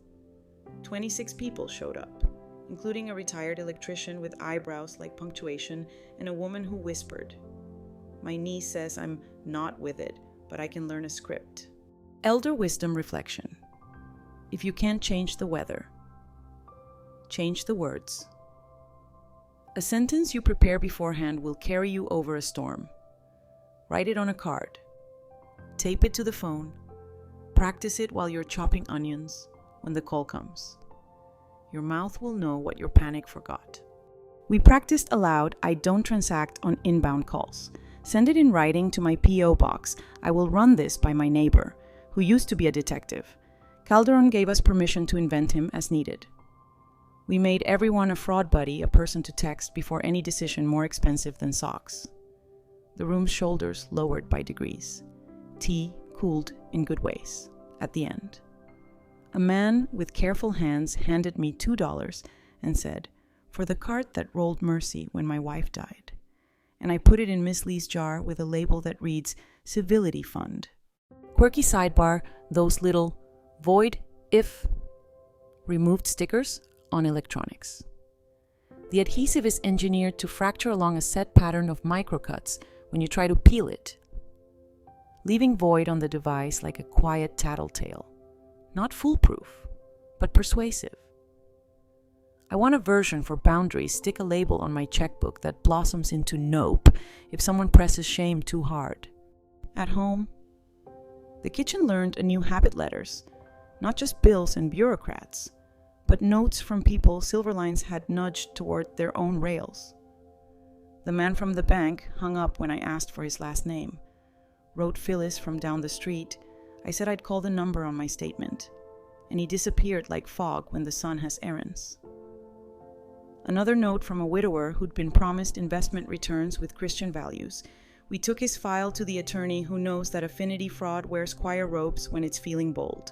26 people showed up, including a retired electrician with eyebrows like punctuation and a woman who whispered. My niece says I'm not with it, but I can learn a script. Elder wisdom reflection. If you can't change the weather, change the words. A sentence you prepare beforehand will carry you over a storm. Write it on a card. Tape it to the phone. Practice it while you're chopping onions when the call comes. Your mouth will know what your panic forgot. We practiced aloud, "I don't transact on inbound calls. Send it in writing to my P.O. box. I will run this by my neighbor, who used to be a detective. Calderon gave us permission to invent him as needed." We made everyone a fraud buddy, a person to text before any decision more expensive than socks. The room's shoulders lowered by degrees. Tea cooled in good ways. At the end, a man with careful hands handed me $2 and said, "For the cart that rolled mercy when my wife died." And I put it in Miss Lee's jar with a label that reads Civility Fund. Quirky sidebar, those little void if removed stickers on electronics. The adhesive is engineered to fracture along a set pattern of microcuts when you try to peel it, leaving void on the device like a quiet tattletale. Not foolproof, but persuasive. I want a version for boundaries. Stick a label on my checkbook that blossoms into nope if someone presses shame too hard. At home, the kitchen learned a new habit: letters, not just bills and bureaucrats, but notes from people Silver Lines had nudged toward their own rails. The man from the bank hung up when I asked for his last name. Wrote Phyllis from down the street. I said I'd call the number on my statement, and he disappeared like fog when the sun has errands. Another note from a widower who'd been promised investment returns with Christian values. We took his file to the attorney who knows that affinity fraud wears choir robes when it's feeling bold.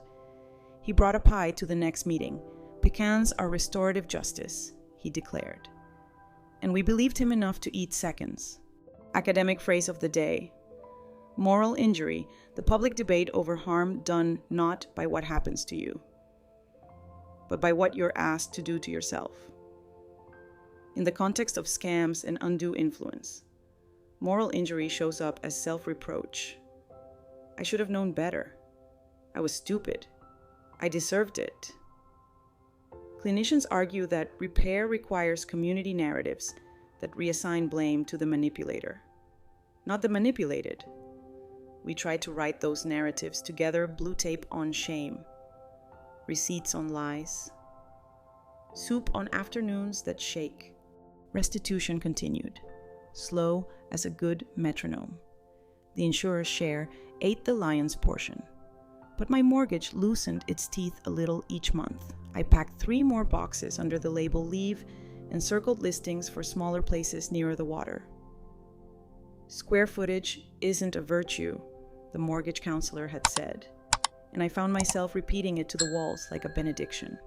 He brought a pie to the next meeting. "Pecans are restorative justice," he declared. And we believed him enough to eat seconds. Academic phrase of the day. Moral injury, the public debate over harm done not by what happens to you, but by what you're asked to do to yourself. In the context of scams and undue influence, moral injury shows up as self-reproach. I should have known better. I was stupid. I deserved it. Clinicians argue that repair requires community narratives that reassign blame to the manipulator, not the manipulated. We try to write those narratives together, blue tape on shame, receipts on lies, soup on afternoons that shake. Restitution continued, slow as a good metronome. The insurer's share ate the lion's portion, but my mortgage loosened its teeth a little each month. I packed 3 more boxes under the label Leave and circled listings for smaller places nearer the water. Square footage isn't a virtue, the mortgage counselor had said, and I found myself repeating it to the walls like a benediction.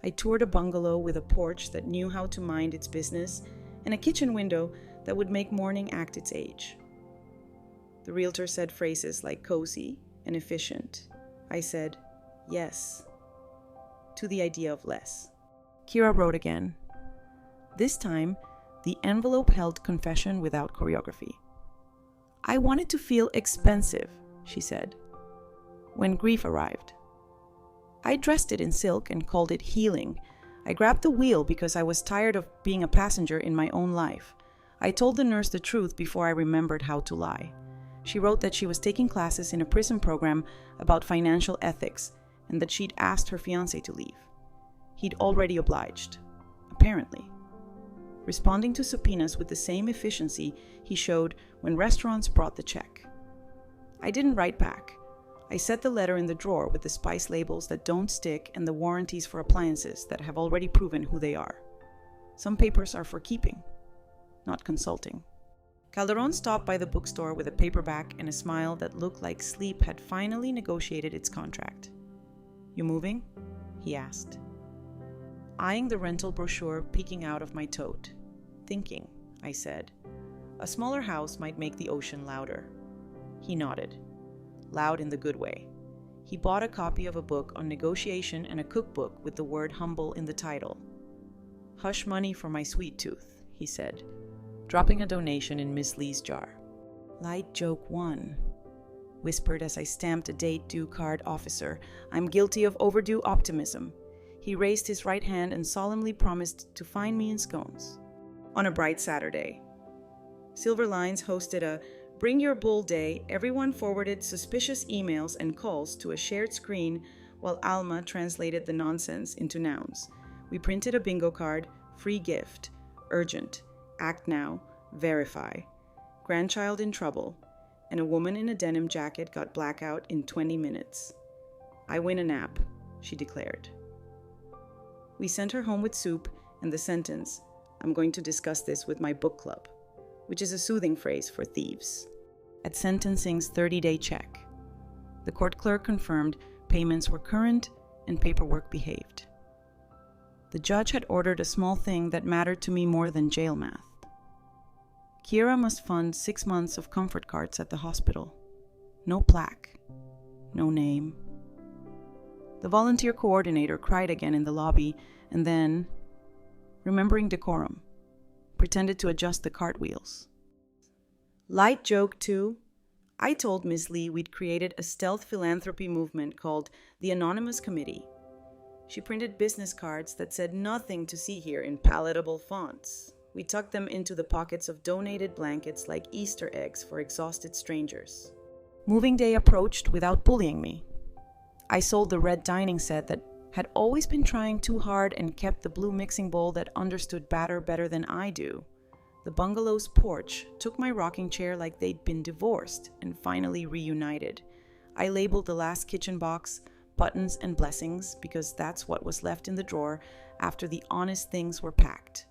I toured a bungalow with a porch that knew how to mind its business and a kitchen window that would make morning act its age. The realtor said phrases like cozy and efficient. I said, yes, to the idea of less. Kira wrote again. This time, the envelope held confession without choreography. I wanted to feel expensive, she said, when grief arrived. I dressed it in silk and called it healing. I grabbed the wheel because I was tired of being a passenger in my own life. I told the nurse the truth before I remembered how to lie. She wrote that she was taking classes in a prison program about financial ethics and that she'd asked her fiancé to leave. He'd already obliged, apparently. Responding to subpoenas with the same efficiency he showed when restaurants brought the check. I didn't write back. I set the letter in the drawer with the spice labels that don't stick and the warranties for appliances that have already proven who they are. Some papers are for keeping, not consulting. Calderon stopped by the bookstore with a paperback and a smile that looked like sleep had finally negotiated its contract. You moving? He asked. Eyeing the rental brochure peeking out of my tote. Thinking, I said. A smaller house might make the ocean louder. He nodded. Loud in the good way. He bought a copy of a book on negotiation and a cookbook with the word humble in the title. Hush money for my sweet tooth, he said, dropping a donation in Miss Lee's jar. Light joke 1, whispered as I stamped a date due card officer. I'm guilty of overdue optimism. He raised his right hand and solemnly promised to find me in scones. On a bright Saturday. Silver Lines hosted a Bring Your Bull Day. Everyone forwarded suspicious emails and calls to a shared screen while Alma translated the nonsense into nouns. We printed a bingo card, free gift, urgent, act now, verify, grandchild in trouble, and a woman in a denim jacket got blackout in 20 minutes. I win a nap, she declared. We sent her home with soup and the sentence, I'm going to discuss this with my book club, which is a soothing phrase for thieves. At sentencing's 30-day check, the court clerk confirmed payments were current and paperwork behaved. The judge had ordered a small thing that mattered to me more than jail math. Kira must fund 6 months of comfort carts at the hospital. No plaque, no name. The volunteer coordinator cried again in the lobby and then, remembering decorum, pretended to adjust the cartwheels. Light joke 2. I told Miss Lee we'd created a stealth philanthropy movement called the Anonymous Committee. She printed business cards that said nothing to see here in palatable fonts. We tucked them into the pockets of donated blankets like Easter eggs for exhausted strangers. Moving day approached without bullying me. I sold the red dining set that had always been trying too hard and kept the blue mixing bowl that understood batter better than I do. The bungalow's porch took my rocking chair like they'd been divorced and finally reunited. I labeled the last kitchen box buttons and blessings because that's what was left in the drawer after the honest things were packed.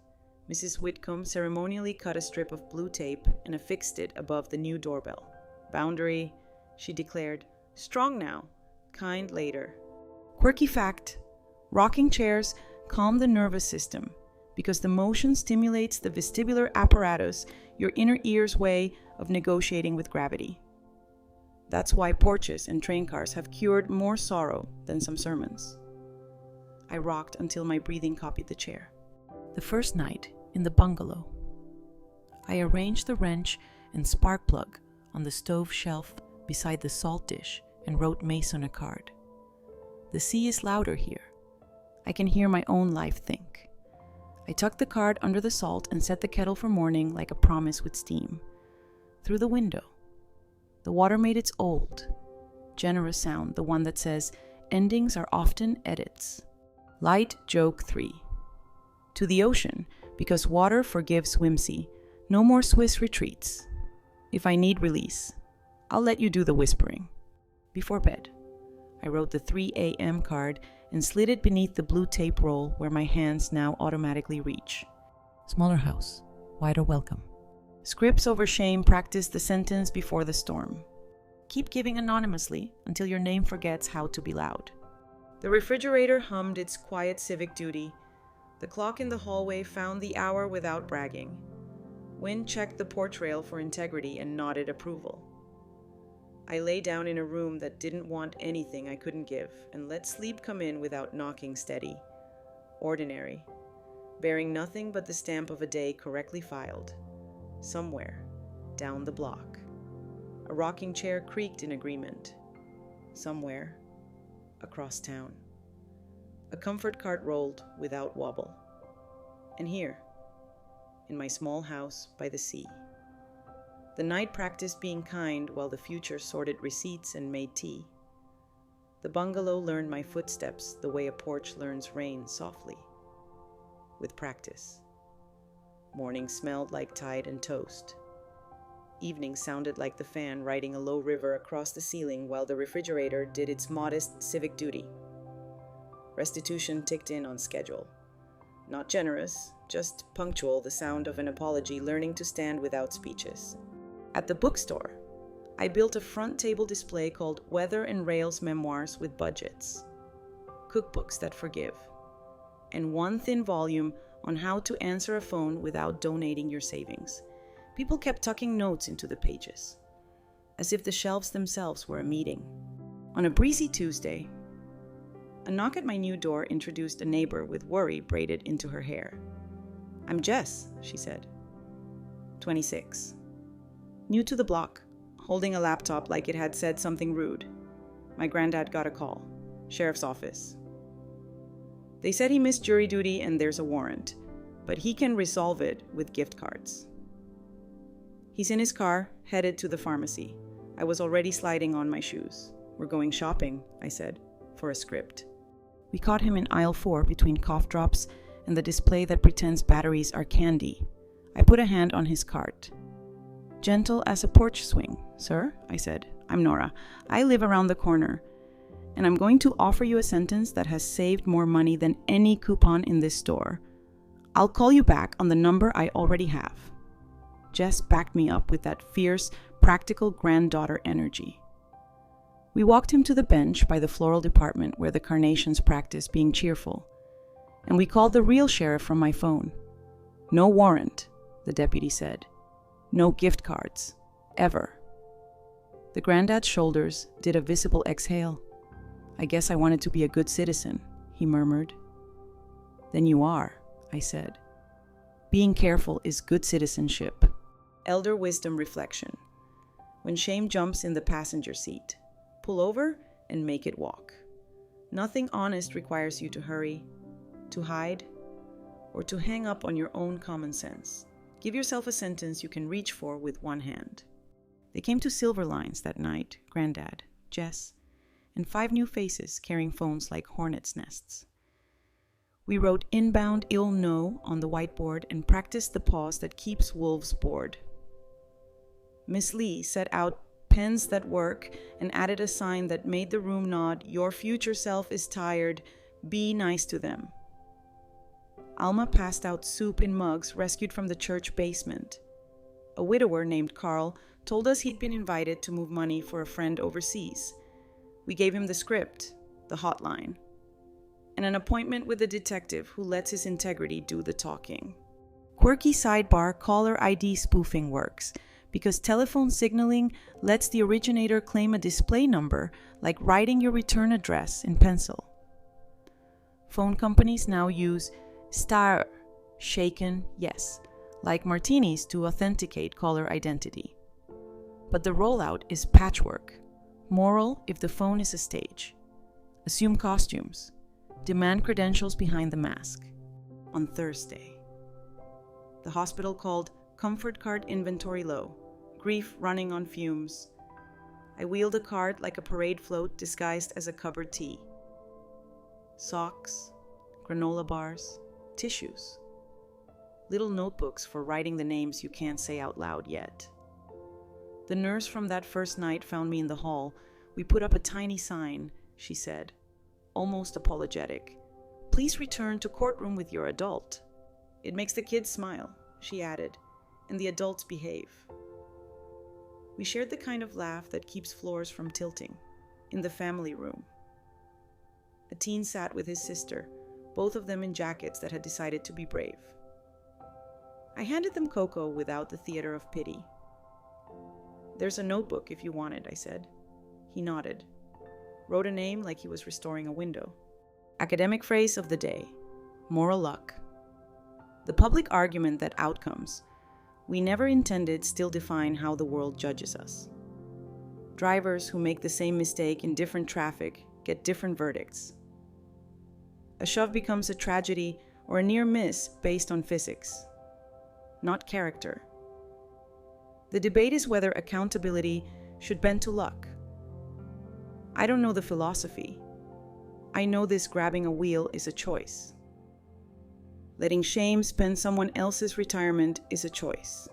Mrs. Whitcomb ceremonially cut a strip of blue tape and affixed it above the new doorbell. Boundary, she declared. Strong now, kind later. Quirky fact, rocking chairs calm the nervous system because the motion stimulates the vestibular apparatus, your inner ear's way of negotiating with gravity. That's why porches and train cars have cured more sorrow than some sermons. I rocked until my breathing copied the chair. The first night in the bungalow, I arranged the wrench and spark plug on the stove shelf beside the salt dish and wrote Mason a card. The sea is louder here. I can hear my own life think. I tucked the card under the salt and set the kettle for morning like a promise with steam. Through the window, the water made its old, generous sound, the one that says, endings are often edits. Light joke 3. To the ocean, because water forgives whimsy. No more Swiss retreats. If I need release, I'll let you do the whispering. Before bed, I wrote the 3 a.m. card and slid it beneath the blue tape roll where my hands now automatically reach. Smaller house, wider welcome. Scripts over shame practice the sentence before the storm. Keep giving anonymously until your name forgets how to be loud. The refrigerator hummed its quiet civic duty. The clock in the hallway found the hour without bragging. Wynne checked the porch rail for integrity and nodded approval. I lay down in a room that didn't want anything I couldn't give and let sleep come in without knocking steady. Ordinary, bearing nothing but the stamp of a day correctly filed. Somewhere, down the block. A rocking chair creaked in agreement. Somewhere, across town. A comfort cart rolled without wobble. And here, in my small house by the sea. The night practiced being kind while the future sorted receipts and made tea. The bungalow learned my footsteps the way a porch learns rain softly. With practice. Morning smelled like tide and toast. Evening sounded like the fan riding a low river across the ceiling while the refrigerator did its modest civic duty. Restitution ticked in on schedule. Not generous, just punctual, the sound of an apology learning to stand without speeches. At the bookstore, I built a front table display called Weather and Rails Memoirs with Budgets. Cookbooks that forgive. And one thin volume on how to answer a phone without donating your savings. People kept tucking notes into the pages, as if the shelves themselves were a meeting. On a breezy Tuesday, a knock at my new door introduced a neighbor with worry braided into her hair. "I'm Jess," she said. 26. New to the block, holding a laptop like it had said something rude. My granddad got a call. Sheriff's office. They said he missed jury duty and there's a warrant, but he can resolve it with gift cards. He's in his car, headed to the pharmacy. I was already sliding on my shoes. "We're going shopping," I said, for a script. We caught him in aisle 4 between cough drops and the display that pretends batteries are candy. I put a hand on his cart. "Gentle as a porch swing, sir," I said. "I'm Nora. I live around the corner, and I'm going to offer you a sentence that has saved more money than any coupon in this store. I'll call you back on the number I already have." Jess backed me up with that fierce, practical granddaughter energy. We walked him to the bench by the floral department where the carnations practice being cheerful, and we called the real sheriff from my phone. "No warrant," the deputy said. "No gift cards. Ever." The granddad's shoulders did a visible exhale. "I guess I wanted to be a good citizen," he murmured. "Then you are," I said. "Being careful is good citizenship." Elder wisdom reflection. When shame jumps in the passenger seat, pull over and make it walk. Nothing honest requires you to hurry, to hide, or to hang up on your own common sense. Give yourself a sentence you can reach for with one hand. They came to Silver Lines that night, Granddad, Jess, and 5 new faces carrying phones like hornets' nests. We wrote inbound ill no on the whiteboard and practiced the pause that keeps wolves bored. Miss Lee set out pens that work and added a sign that made the room nod, "Your future self is tired, be nice to them." Alma passed out soup in mugs rescued from the church basement. A widower named Carl told us he'd been invited to move money for a friend overseas. We gave him the script, the hotline, and an appointment with a detective who lets his integrity do the talking. Quirky sidebar caller ID spoofing works because telephone signaling lets the originator claim a display number like writing your return address in pencil. Phone companies now use star, shaken, yes, like martinis to authenticate caller identity. But the rollout is patchwork. Moral if the phone is a stage. Assume costumes. Demand credentials behind the mask. On Thursday. The hospital called comfort cart inventory low. Grief running on fumes. I wheeled a cart like a parade float disguised as a cupboard tea. Socks, granola bars, tissues. Little notebooks for writing the names you can't say out loud yet. The nurse from that first night found me in the hall. "We put up a tiny sign," she said, almost apologetic. "Please return to courtroom with your adult." "It makes the kids smile," she added, and the adults behave. We shared the kind of laugh that keeps floors from tilting, in the family room. A teen sat with his sister, both of them in jackets that had decided to be brave. I handed them cocoa without the theater of pity. "There's a notebook if you want it," I said. He nodded, wrote a name like he was restoring a window. Academic phrase of the day: moral luck. The public argument that outcomes we never intended still define how the world judges us. Drivers who make the same mistake in different traffic get different verdicts. A shove becomes a tragedy or a near miss based on physics, not character. The debate is whether accountability should bend to luck. I don't know the philosophy. I know this grabbing a wheel is a choice. Letting shame spend someone else's retirement is a choice.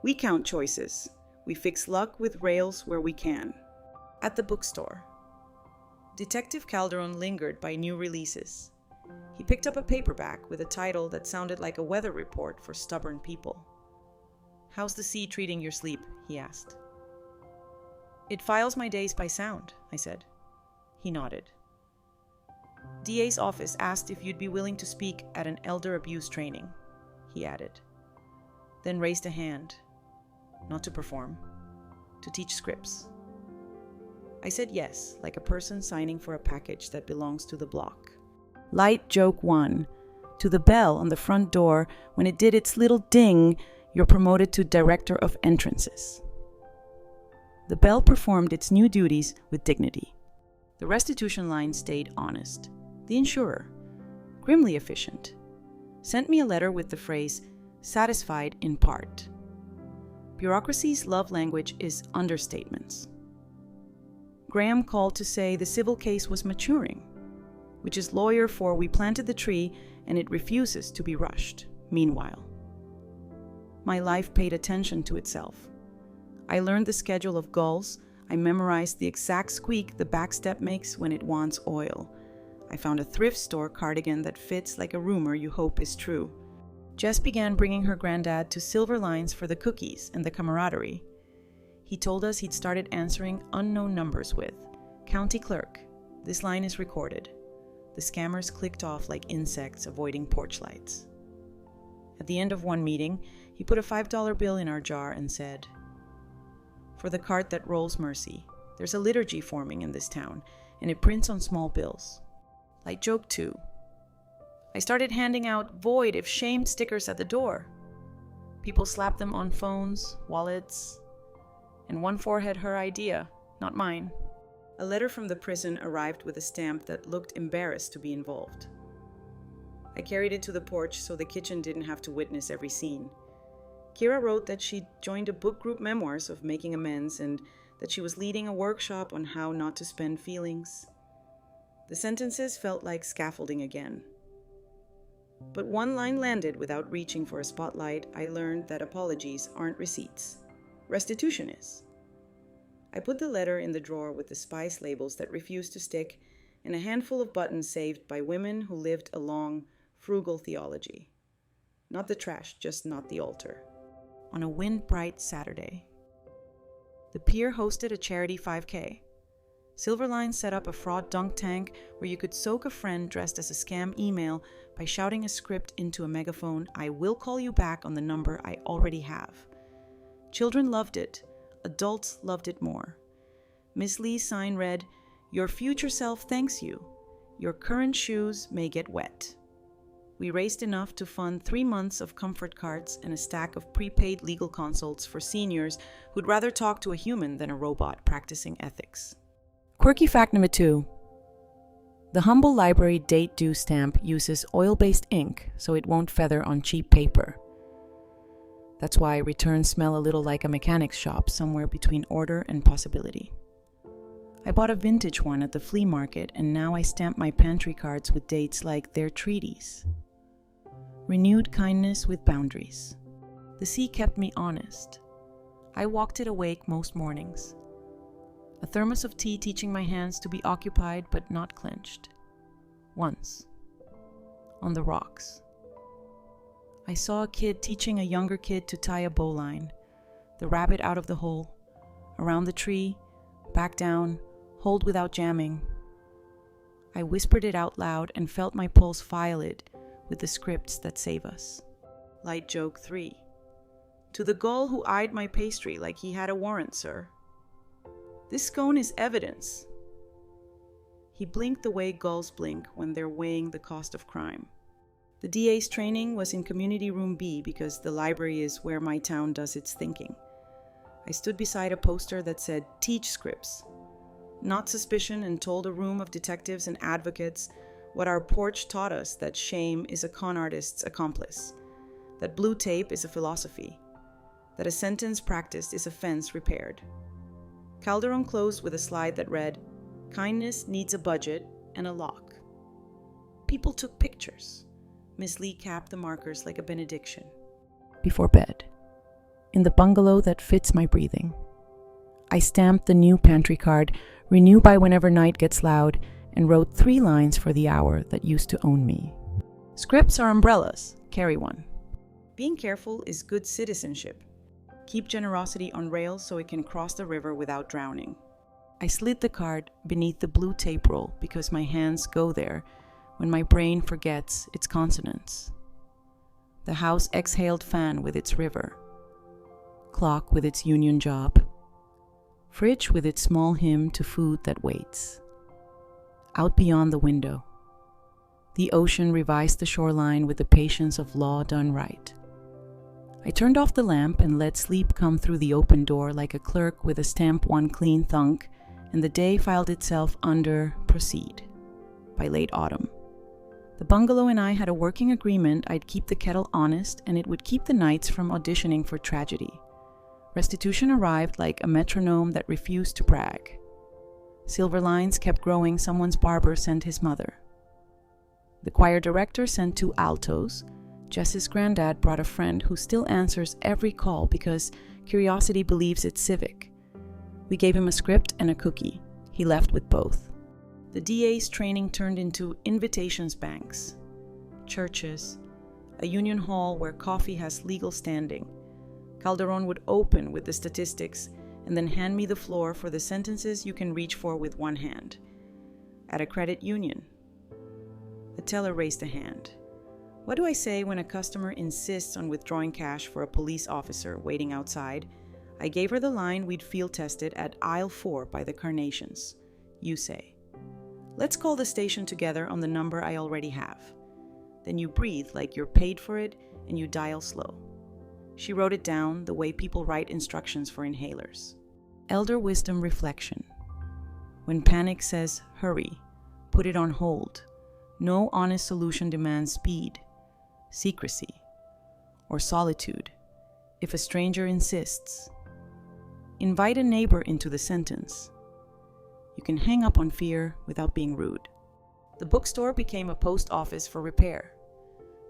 We count choices. We fix luck with rails where we can. At the bookstore, Detective Calderon lingered by new releases. He picked up a paperback with a title that sounded like a weather report for stubborn people. "How's the sea treating your sleep?" he asked. "It files my days by sound," I said. He nodded. "DA's office asked if you'd be willing to speak at an elder abuse training," he added. Then raised a hand. Not to perform, to teach scripts. I said yes, like a person signing for a package that belongs to the block. Light joke 1. To the bell on the front door, when it did its little ding, you're promoted to Director of Entrances. The bell performed its new duties with dignity. The restitution line stayed honest. The insurer, grimly efficient, sent me a letter with the phrase, "satisfied in part." Bureaucracy's love language is understatements. Graham called to say the civil case was maturing, which is lawyer for "we planted the tree and it refuses to be rushed." Meanwhile, my life paid attention to itself. I learned the schedule of gulls. I memorized the exact squeak the backstep makes when it wants oil. I found a thrift store cardigan that fits like a rumor you hope is true. Jess began bringing her granddad to Silver Lines for the cookies and the camaraderie. He told us he'd started answering unknown numbers with, "County Clerk, this line is recorded." The scammers clicked off like insects avoiding porch lights. At the end of one meeting, he put a $5 bill in our jar and said, "For the cart that rolls mercy, there's a liturgy forming in this town, and it prints on small bills." Light joke 2. I started handing out "void if shamed" stickers at the door. People slapped them on phones, wallets, and 1-4 had her idea, not mine. A letter from the prison arrived with a stamp that looked embarrassed to be involved. I carried it to the porch so the kitchen didn't have to witness every scene. Kira wrote that she'd joined a book group memoirs of making amends and that she was leading a workshop on how not to spend feelings. The sentences felt like scaffolding again. But one line landed without reaching for a spotlight. I learned that apologies aren't receipts. Restitution is. I put the letter in the drawer with the spice labels that refused to stick and a handful of buttons saved by women who lived a long, frugal theology. Not the trash, just not the altar. On a wind-bright Saturday, the pier hosted a charity 5K. Silverline set up a fraud dunk tank where you could soak a friend dressed as a scam email by shouting a script into a megaphone, "I will call you back on the number I already have." Children loved it. Adults loved it more. Miss Lee's sign read, "Your future self thanks you. Your current shoes may get wet." We raised enough to fund 3 months of comfort carts and a stack of prepaid legal consults for seniors who'd rather talk to a human than a robot practicing ethics. Quirky fact number 2. The Humble Library date due stamp uses oil-based ink so it won't feather on cheap paper. That's why returns smell a little like a mechanic's shop somewhere between order and possibility. I bought a vintage one at the flea market and now I stamp my pantry cards with dates like they're treaties. Renewed kindness with boundaries. The sea kept me honest. I walked it awake most mornings. A thermos of tea teaching my hands to be occupied but not clenched. Once. On the rocks. I saw a kid teaching a younger kid to tie a bowline, the rabbit out of the hole, around the tree, back down, hold without jamming. I whispered it out loud and felt my pulse file it with the scripts that save us. Light joke 3. To the gull who eyed my pastry like he had a warrant, sir. This scone is evidence. He blinked the way gulls blink when they're weighing the cost of crime. The DA's training was in Community Room B because the library is where my town does its thinking. I stood beside a poster that said, "Teach scripts." Not suspicion, and told a room of detectives and advocates what our porch taught us, that shame is a con artist's accomplice, that blue tape is a philosophy, that a sentence practiced is a fence repaired. Calderon closed with a slide that read, "Kindness needs a budget and a lock." People took pictures. Miss Lee capped the markers like a benediction. Before bed, in the bungalow that fits my breathing, I stamped the new pantry card, renew by whenever night gets loud, and wrote 3 lines for the hour that used to own me. Scripts are umbrellas. Carry one. Being careful is good citizenship. Keep generosity on rails so it can cross the river without drowning. I slid the card beneath the blue tape roll because my hands go there when my brain forgets its consonants. The house exhaled fan with its river. Clock with its union job. Fridge with its small hymn to food that waits. Out beyond the window, the ocean revised the shoreline with the patience of law done right. I turned off the lamp and let sleep come through the open door like a clerk with a stamp one clean thunk, and the day filed itself under "Proceed" by late autumn. The bungalow and I had a working agreement I'd keep the kettle honest and it would keep the nights from auditioning for tragedy. Restitution arrived like a metronome that refused to brag. Silver lines kept growing. Someone's barber sent his mother. The choir director sent 2 altos. Jess's granddad brought a friend who still answers every call because curiosity believes it's civic. We gave him a script and a cookie. He left with both. The DA's training turned into invitations banks, churches, a union hall where coffee has legal standing. Calderon would open with the statistics and then hand me the floor for the sentences you can reach for with one hand. At a credit union, a teller raised a hand. What do I say when a customer insists on withdrawing cash for a police officer waiting outside? I gave her the line we'd field tested at aisle 4 by the Carnations. You say, "Let's call the station together on the number I already have." Then you breathe like you're paid for it and you dial slow. She wrote it down the way people write instructions for inhalers. Elder wisdom reflection. When panic says, "Hurry," put it on hold. No honest solution demands speed, secrecy, or solitude. If a stranger insists, invite a neighbor into the sentence. You can hang up on fear without being rude. The bookstore became a post office for repair.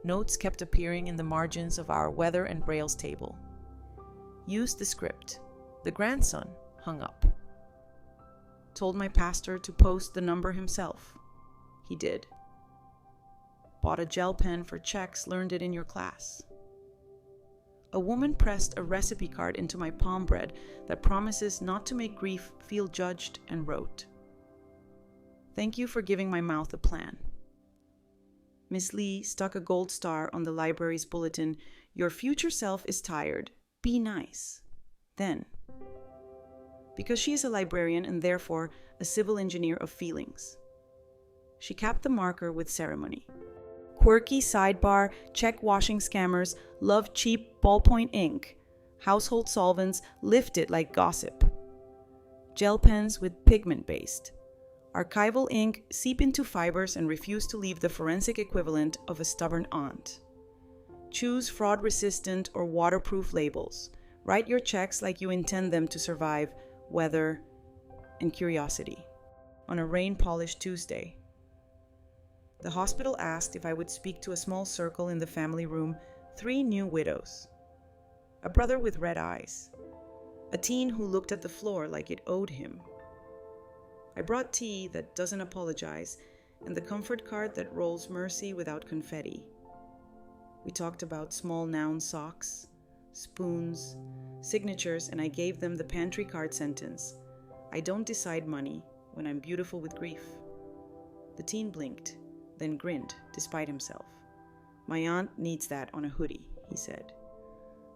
Notes kept appearing in the margins of our weather and rails table. Used the script. The grandson hung up. Told my pastor to post the number himself. He did. Bought a gel pen for checks, learned it in your class. A woman pressed a recipe card into my palm bread that promises not to make grief feel judged and wrote, "Thank you for giving my mouth a plan." Miss Lee stuck a gold star on the library's bulletin, "Your future self is tired. Be nice." Then, because she is a librarian and therefore a civil engineer of feelings, she capped the marker with ceremony. Quirky sidebar, check washing scammers, love cheap ballpoint ink. Household solvents lift it like gossip. Gel pens with pigment based. Archival ink seep into fibers and refuse to leave the forensic equivalent of a stubborn aunt. Choose fraud-resistant or waterproof labels. Write your checks like you intend them to survive weather and curiosity. On a rain-polished Tuesday, the hospital asked if I would speak to a small circle in the family room, 3 new widows. A brother with red eyes. A teen who looked at the floor like it owed him. I brought tea that doesn't apologize and the comfort card that rolls mercy without confetti. We talked about small noun socks, spoons, signatures, and I gave them the pantry card sentence, "I don't decide money when I'm beautiful with grief." The teen blinked, then grinned despite himself. "My aunt needs that on a hoodie," he said.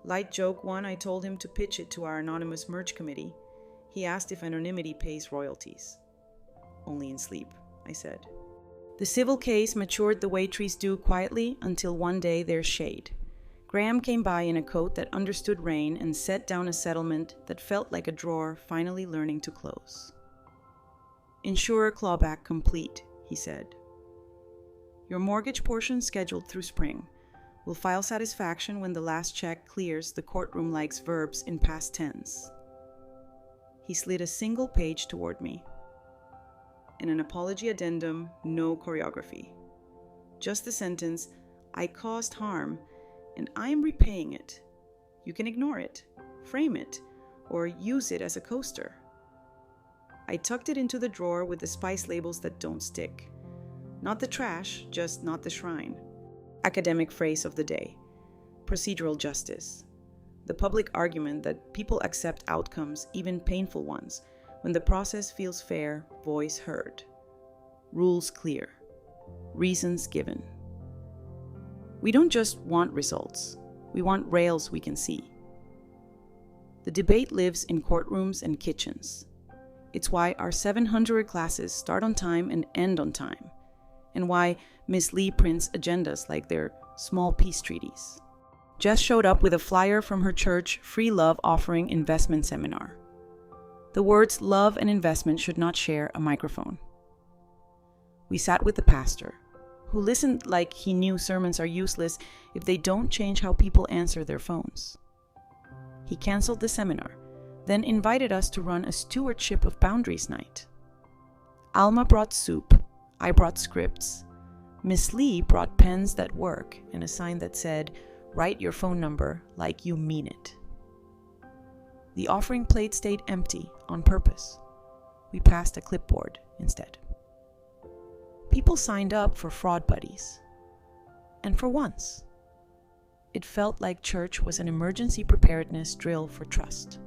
Light joke one, I told him to pitch it to our anonymous merch committee. He asked if anonymity pays royalties. "Only in sleep," I said. The civil case matured the way trees do quietly until one day there's shade. Graham came by in a coat that understood rain and set down a settlement that felt like a drawer finally learning to close. "Insurer clawback complete," he said. "Your mortgage portion scheduled through spring. We'll file satisfaction when the last check clears the courtroom likes verbs in past tense." He slid a single page toward me. In an apology addendum, no choreography. Just the sentence, "I caused harm, and I am repaying it. You can ignore it, frame it, or use it as a coaster." I tucked it into the drawer with the spice labels that don't stick. Not the trash, just not the shrine. Academic phrase of the day. Procedural justice. The public argument that people accept outcomes, even painful ones, when the process feels fair, voice heard. Rules clear. Reasons given. We don't just want results. We want rails we can see. The debate lives in courtrooms and kitchens. It's why our 700 classes start on time and end on time, and why Miss Lee prints agendas like they're small peace treaties. Jess showed up with a flyer from her church free love offering investment seminar. The words love and investment should not share a microphone. We sat with the pastor, who listened like he knew sermons are useless if they don't change how people answer their phones. He canceled the seminar, then invited us to run a stewardship of boundaries night. Alma brought soup, I brought scripts. Miss Lee brought pens that work and a sign that said, "Write your phone number like you mean it." The offering plate stayed empty on purpose. We passed a clipboard instead. People signed up for fraud buddies. And for once, it felt like church was an emergency preparedness drill for trust.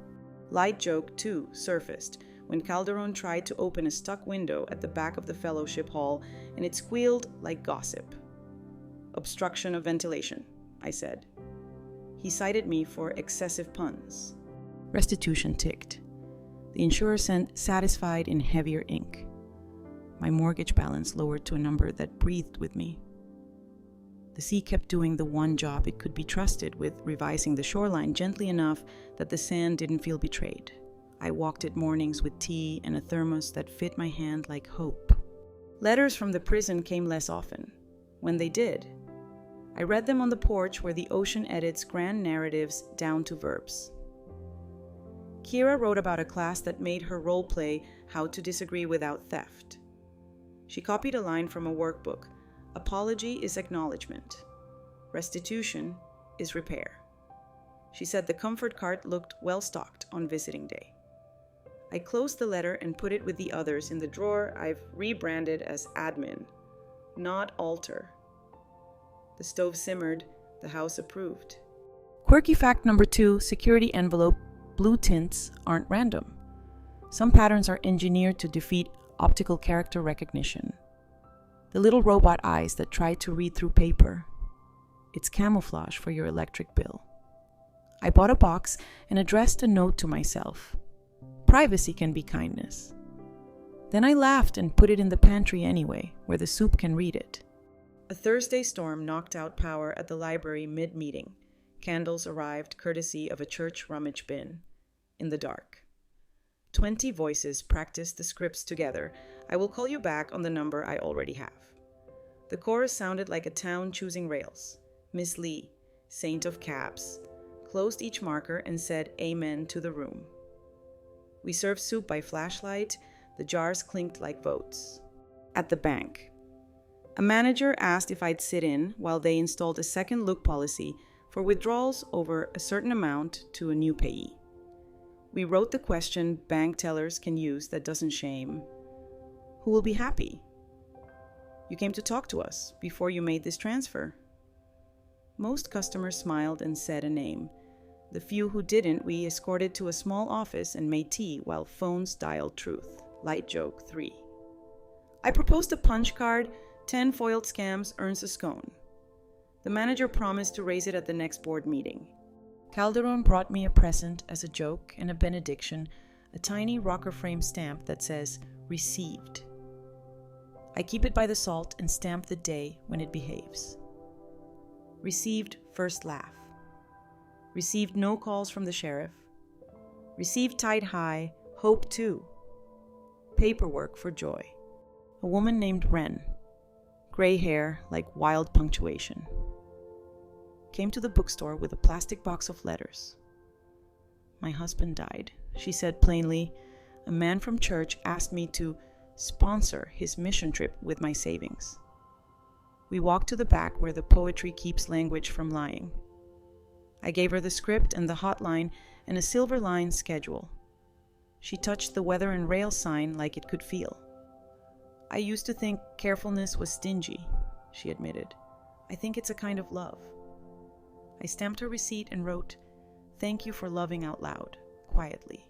Light joke, too, surfaced when Calderon tried to open a stuck window at the back of the fellowship hall, and it squealed like gossip. "Obstruction of ventilation," I said. He cited me for excessive puns. Restitution ticked. The insurer sent satisfied in heavier ink. My mortgage balance lowered to a number that breathed with me. The sea kept doing the one job it could be trusted with, revising the shoreline gently enough that the sand didn't feel betrayed. I walked it mornings with tea and a thermos that fit my hand like hope. Letters from the prison came less often. When they did, I read them on the porch where the ocean edits grand narratives down to verbs. Kira wrote about a class that made her role play how to disagree without theft. She copied a line from a workbook. Apology is acknowledgement. Restitution is repair. She said the comfort cart looked well stocked on visiting day. I closed the letter and put it with the others in the drawer I've rebranded as admin, not altar. The stove simmered. The house approved. Quirky fact number 2, security envelope blue tints aren't random. Some patterns are engineered to defeat optical character recognition. The little robot eyes that try to read through paper. It's camouflage for your electric bill. I bought a box and addressed a note to myself. Privacy can be kindness. Then I laughed and put it in the pantry anyway, where the soup can read it. A Thursday storm knocked out power at the library mid-meeting. Candles arrived courtesy of a church rummage bin. In the dark. 20 voices practiced the scripts together. I will call you back on the number I already have. The chorus sounded like a town choosing rails. Miss Lee, saint of cabs, closed each marker and said amen to the room. We served soup by flashlight. The jars clinked like votes. At the bank. A manager asked if I'd sit in while they installed a second look policy for withdrawals over a certain amount to a new payee. We wrote the question bank tellers can use that doesn't shame. Who will be happy? You came to talk to us before you made this transfer. Most customers smiled and said a name. The few who didn't, we escorted to a small office and made tea while phones dialed truth. Light joke 3. I proposed a punch card, 10 foiled scams earns a scone. The manager promised to raise it at the next board meeting. Calderon brought me a present as a joke and a benediction, a tiny rocker frame stamp that says, "Received." I keep it by the salt and stamp the day when it behaves. Received first laugh. Received no calls from the sheriff. Received tied high, hope too. Paperwork for joy. A woman named Wren. Gray hair like wild punctuation. Came to the bookstore with a plastic box of letters. My husband died, she said plainly. A man from church asked me to sponsor his mission trip with my savings. We walked to the back where the poetry keeps language from lying. I gave her the script and the hotline and a silver line schedule. She touched the weather and rail sign like it could feel. I used to think carefulness was stingy, she admitted. I think it's a kind of love. I stamped her receipt and wrote, "Thank you for loving out loud," quietly.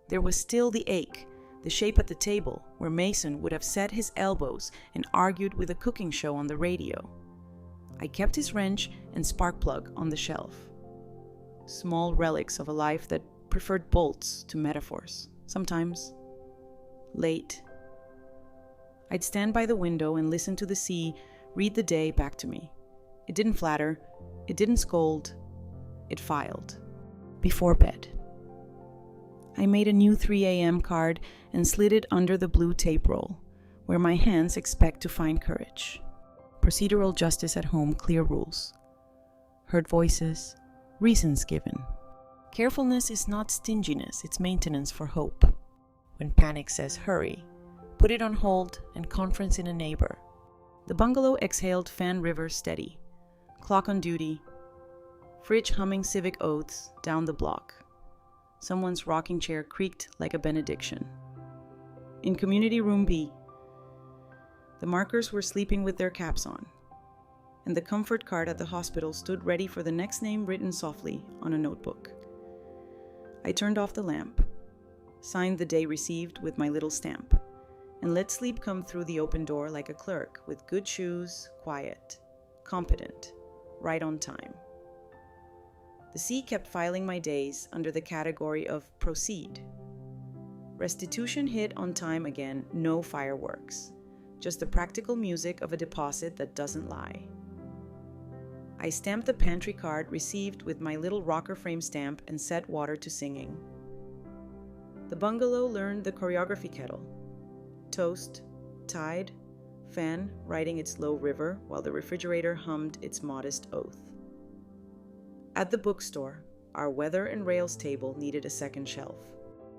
There was still the ache, the shape at the table where Mason would have set his elbows and argued with a cooking show on the radio. I kept his wrench and spark plug on the shelf. Small relics of a life that preferred bolts to metaphors. Sometimes late. I'd stand by the window and listen to the sea read the day back to me. It didn't flatter, it didn't scold, it filed. Before bed. I made a new 3 a.m. card and slid it under the blue tape roll, where my hands expect to find courage. Procedural justice at home, clear rules. Heard voices, reasons given. Carefulness is not stinginess, it's maintenance for hope. When panic says hurry, put it on hold and conference in a neighbor. The bungalow exhaled Fan River steady. Clock on duty. Fridge humming civic oaths down the block. Someone's rocking chair creaked like a benediction. In community room B, the markers were sleeping with their caps on, and the comfort card at the hospital stood ready for the next name written softly on a notebook. I turned off the lamp, signed the day received with my little stamp, and let sleep come through the open door like a clerk with good shoes, quiet, competent, right on time. The sea kept filing my days under the category of proceed. Restitution hit on time again, no fireworks, just the practical music of a deposit that doesn't lie. I stamped the pantry card received with my little rocker frame stamp and set water to singing. The bungalow learned the choreography kettle. Toast, tide, fan riding its low river while the refrigerator hummed its modest oath. At the bookstore, our weather and rails table needed a second shelf.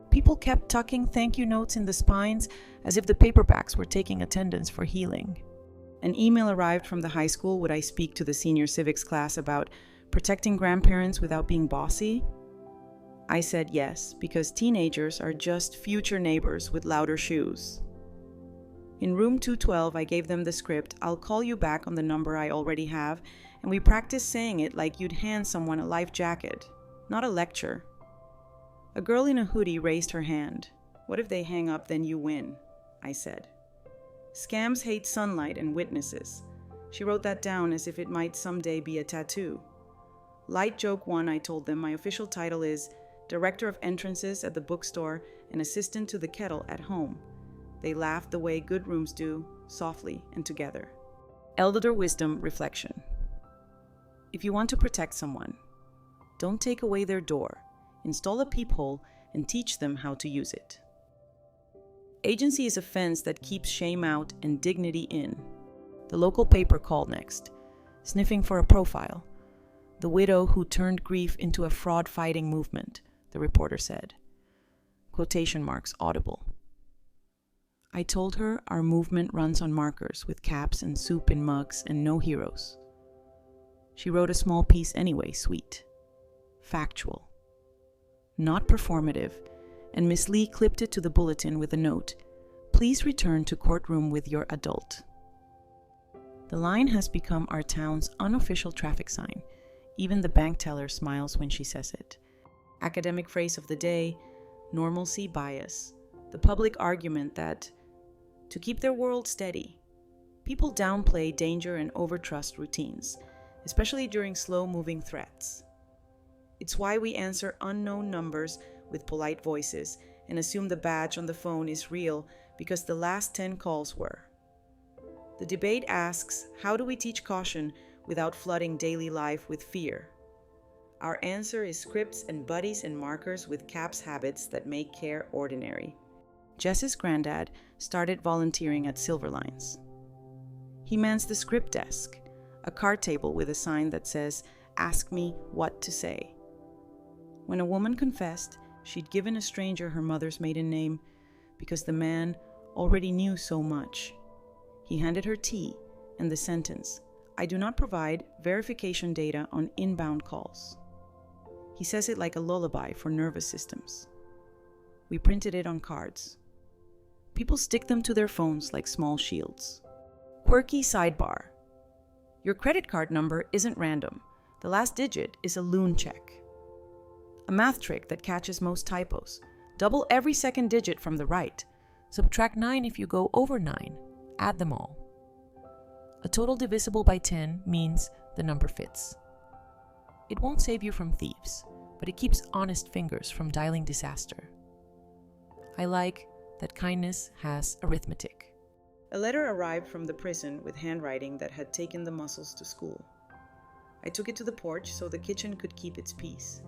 People kept tucking thank you notes in the spines as if the paperbacks were taking attendance for healing. An email arrived from the high school would I speak to the senior civics class about protecting grandparents without being bossy. I said yes, because teenagers are just future neighbors with louder shoes. In room 212, I gave them the script, "I'll call you back on the number I already have," and we practiced saying it like you'd hand someone a life jacket, not a lecture. A girl in a hoodie raised her hand. "What if they hang up, then you win?" I said. "Scams hate sunlight and witnesses." She wrote that down as if it might someday be a tattoo. Light joke 1, I told them, my official title is Director of Entrances at the bookstore and Assistant to the Kettle at home. They laughed the way good rooms do, softly and together. Elder wisdom reflection. If you want to protect someone, don't take away their door. Install a peephole and teach them how to use it. Agency is a fence that keeps shame out and dignity in. The local paper called next, sniffing for a profile. The widow who turned grief into a fraud-fighting movement, the reporter said. Quotation marks audible. I told her our movement runs on markers with caps and soup in mugs and no heroes. She wrote a small piece anyway, sweet. Factual. Not performative, and Miss Lee clipped it to the bulletin with a note, "Please return to courtroom with your adult." The line has become our town's unofficial traffic sign. Even the bank teller smiles when she says it. Academic phrase of the day, normalcy bias. The public argument that, to keep their world steady, people downplay danger and overtrust routines, especially during slow-moving threats. It's why we answer unknown numbers with polite voices and assume the badge on the phone is real because the last 10 calls were. The debate asks, how do we teach caution without flooding daily life with fear? Our answer is scripts and buddies and markers with CAPS habits that make care ordinary. Jess's granddad started volunteering at Silverlines. He mans the script desk, a card table with a sign that says, "Ask me what to say." When a woman confessed, she'd given a stranger her mother's maiden name because the man already knew so much. He handed her tea and the sentence, "I do not provide verification data on inbound calls." He says it like a lullaby for nervous systems. We printed it on cards. People stick them to their phones like small shields. Quirky sidebar. Your credit card number isn't random. The last digit is a loon check. A math trick that catches most typos. Double every second digit from the right. Subtract 9 if you go over 9. Add them all. A total divisible by 10 means the number fits. It won't save you from thieves, but it keeps honest fingers from dialing disaster. I like that kindness has arithmetic. A letter arrived from the prison with handwriting that had taken the muscles to school. I took it to the porch so the kitchen could keep its peace.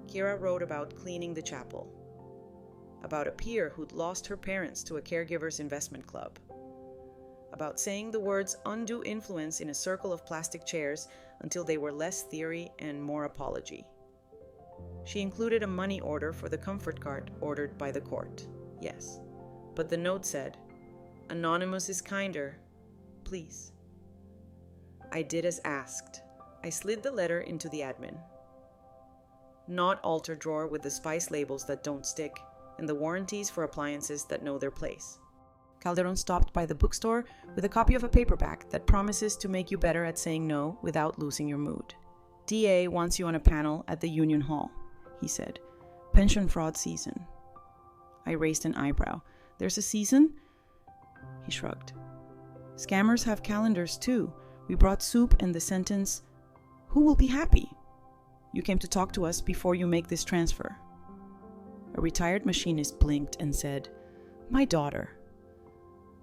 Kira wrote about cleaning the chapel, about a peer who'd lost her parents to a caregiver's investment club, about saying the words undue influence in a circle of plastic chairs until they were less theory and more apology. She included a money order for the comfort cart ordered by the court. Yes, but the note said, "Anonymous is kinder, please." I did as asked. I slid the letter into the admin. Not altar drawer with the spice labels that don't stick and the warranties for appliances that know their place. Calderon stopped by the bookstore with a copy of a paperback that promises to make you better at saying no without losing your mood. DA wants you on a panel at the Union Hall, he said. Pension fraud season. I raised an eyebrow. There's a season? He shrugged. Scammers have calendars too. We brought soup and the sentence, "Who will be happy? You came to talk to us before you make this transfer." A retired machinist blinked and said, "My daughter."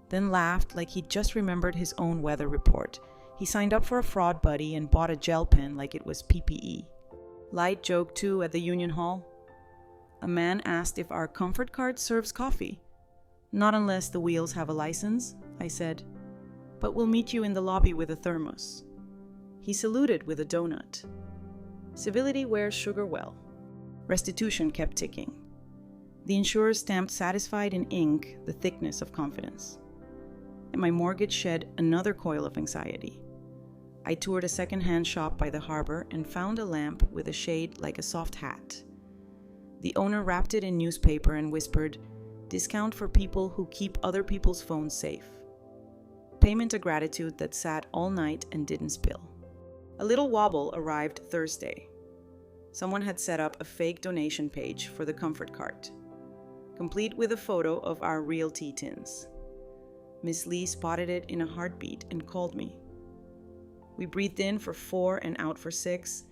Then laughed like he'd just remembered his own weather report. He signed up for a fraud buddy and bought a gel pen like it was PPE. Light joke too at the Union Hall. A man asked if our comfort card serves coffee. "Not unless the wheels have a license," I said. "But we'll meet you in the lobby with a thermos." He saluted with a donut. Civility wears sugar well. Restitution kept ticking. The insurer stamped satisfied in ink the thickness of confidence. And my mortgage shed another coil of anxiety. I toured a second-hand shop by the harbor and found a lamp with a shade like a soft hat. The owner wrapped it in newspaper and whispered, "Discount for people who keep other people's phones safe." Payment a gratitude that sat all night and didn't spill. A little wobble arrived Thursday. Someone had set up a fake donation page for the comfort cart, complete with a photo of our real tea tins. Miss Lee spotted it in a heartbeat and called me. We breathed in for 4 and out for 6,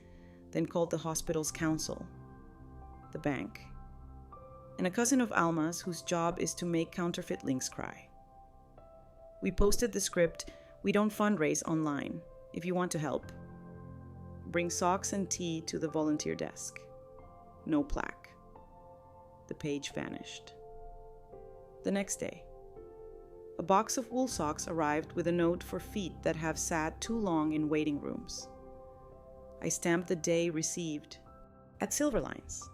then called the hospital's counsel, the bank, and a cousin of Alma's whose job is to make counterfeit links cry. We posted the script, "We don't fundraise," online, if you want to help. Bring socks and tea to the volunteer desk. No plaque. The page vanished. The next day, a box of wool socks arrived with a note for feet that have sat too long in waiting rooms. I stamped the day received at Silverlines.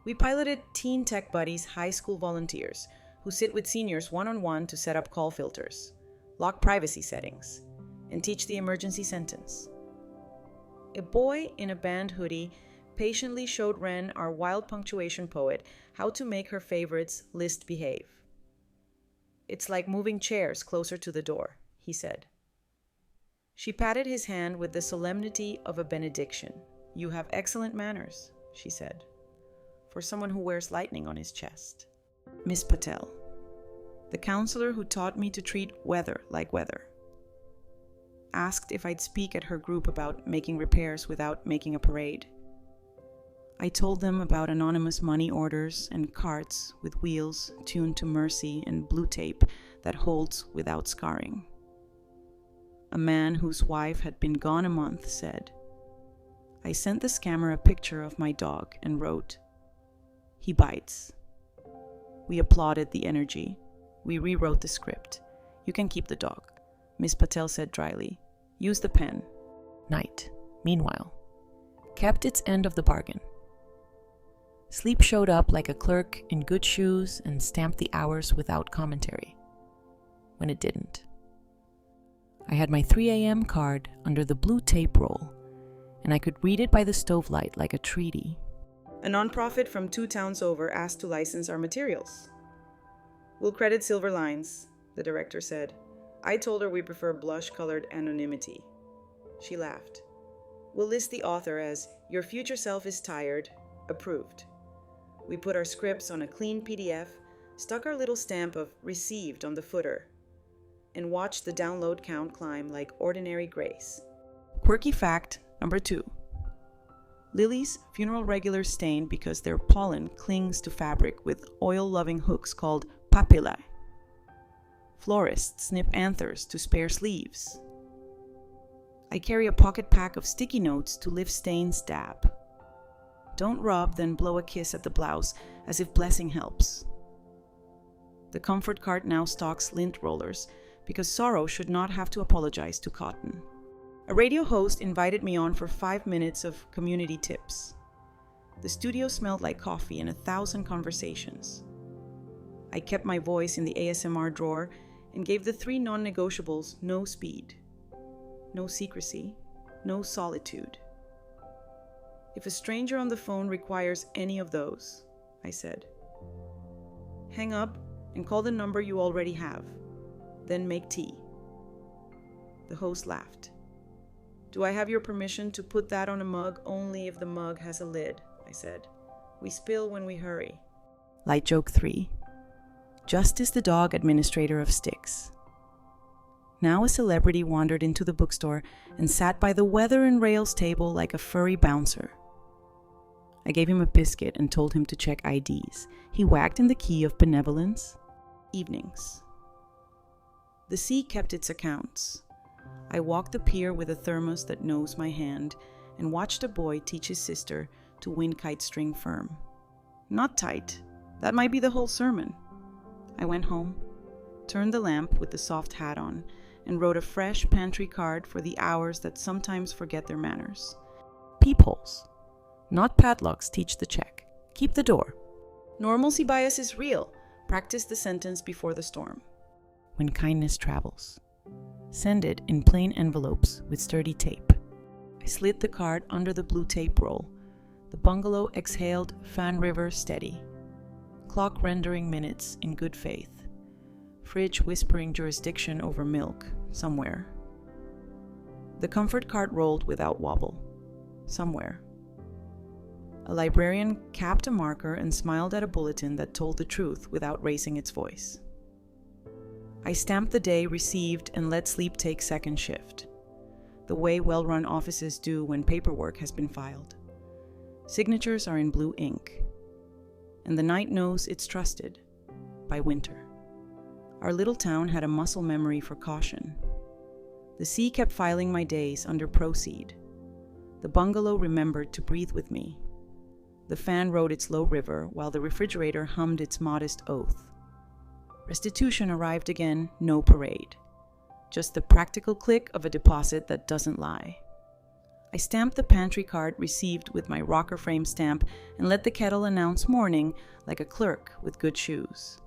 We piloted Teen Tech Buddies high school volunteers who sit with seniors one-on-one to set up call filters, lock privacy settings, and teach the emergency sentence. A boy in a band hoodie patiently showed Ren, our wild punctuation poet, how to make her favorites list behave. "It's like moving chairs closer to the door," he said. She patted his hand with the solemnity of a benediction. "You have excellent manners," she said, "for someone who wears lightning on his chest." Miss Patel, the counselor who taught me to treat weather like weather, asked if I'd speak at her group about making repairs without making a parade. I told them about anonymous money orders and carts with wheels tuned to mercy and blue tape that holds without scarring. A man whose wife had been gone a month said, I sent the scammer a picture of my dog and wrote, "He bites." We applauded the energy. We rewrote the script. "You can keep the dog," Miss Patel said dryly. "Use the pen." Night, meanwhile, kept its end of the bargain. Sleep showed up like a clerk in good shoes and stamped the hours without commentary. When it didn't. I had my 3 a.m. card under the blue tape roll, and I could read it by the stovelight like a treaty. A nonprofit from 2 towns over asked to license our materials. "We'll credit silver lines," the director said. I told her we prefer blush-colored anonymity. She laughed. "We'll list the author as Your Future Self is Tired, approved." We put our scripts on a clean PDF, stuck our little stamp of received on the footer, and watched the download count climb like ordinary grace. Quirky fact number 2. Lilies' funeral regulars stain because their pollen clings to fabric with oil-loving hooks called papillae. Florists snip anthers to spare sleeves. I carry a pocket pack of sticky notes to lift stains dab. Don't rub, then blow a kiss at the blouse as if blessing helps. The comfort cart now stocks lint rollers because sorrow should not have to apologize to cotton. A radio host invited me on for 5 minutes of community tips. The studio smelled like coffee and 1,000 conversations. I kept my voice in the ASMR drawer and gave the 3 non-negotiables no speed, no secrecy, no solitude. If a stranger on the phone requires any of those, I said, hang up and call the number you already have, then make tea. The host laughed. Do I have your permission to put that on a mug only if the mug has a lid? I said. We spill when we hurry. Light joke 3. Justice the dog administrator of Styx. Now a celebrity wandered into the bookstore and sat by the weather and rails table like a furry bouncer. I gave him a biscuit and told him to check IDs. He whacked in the key of benevolence. Evenings. The sea kept its accounts. I walked the pier with a thermos that knows my hand and watched a boy teach his sister to win kite string firm. Not tight. That might be the whole sermon. I went home, turned the lamp with the soft hat on, and wrote a fresh pantry card for the hours that sometimes forget their manners. Peepholes. Not padlocks teach the check. Keep the door. Normalcy bias is real. Practice the sentence before the storm. When kindness travels. Send it in plain envelopes with sturdy tape. I slid the card under the blue tape roll. The bungalow exhaled Fan River steady. Clock rendering minutes in good faith. Fridge whispering jurisdiction over milk somewhere. The comfort cart rolled without wobble. Somewhere. A librarian capped a marker and smiled at a bulletin that told the truth without raising its voice. I stamped the day received and let sleep take second shift, the way well-run offices do when paperwork has been filed. Signatures are in blue ink, and the night knows it's trusted by winter. Our little town had a muscle memory for caution. The sea kept filing my days under proceed. The bungalow remembered to breathe with me. The fan rode its low river while the refrigerator hummed its modest oath. Restitution arrived again, no parade. Just the practical click of a deposit that doesn't lie. I stamped the pantry card received with my rocker frame stamp and let the kettle announce morning like a clerk with good shoes.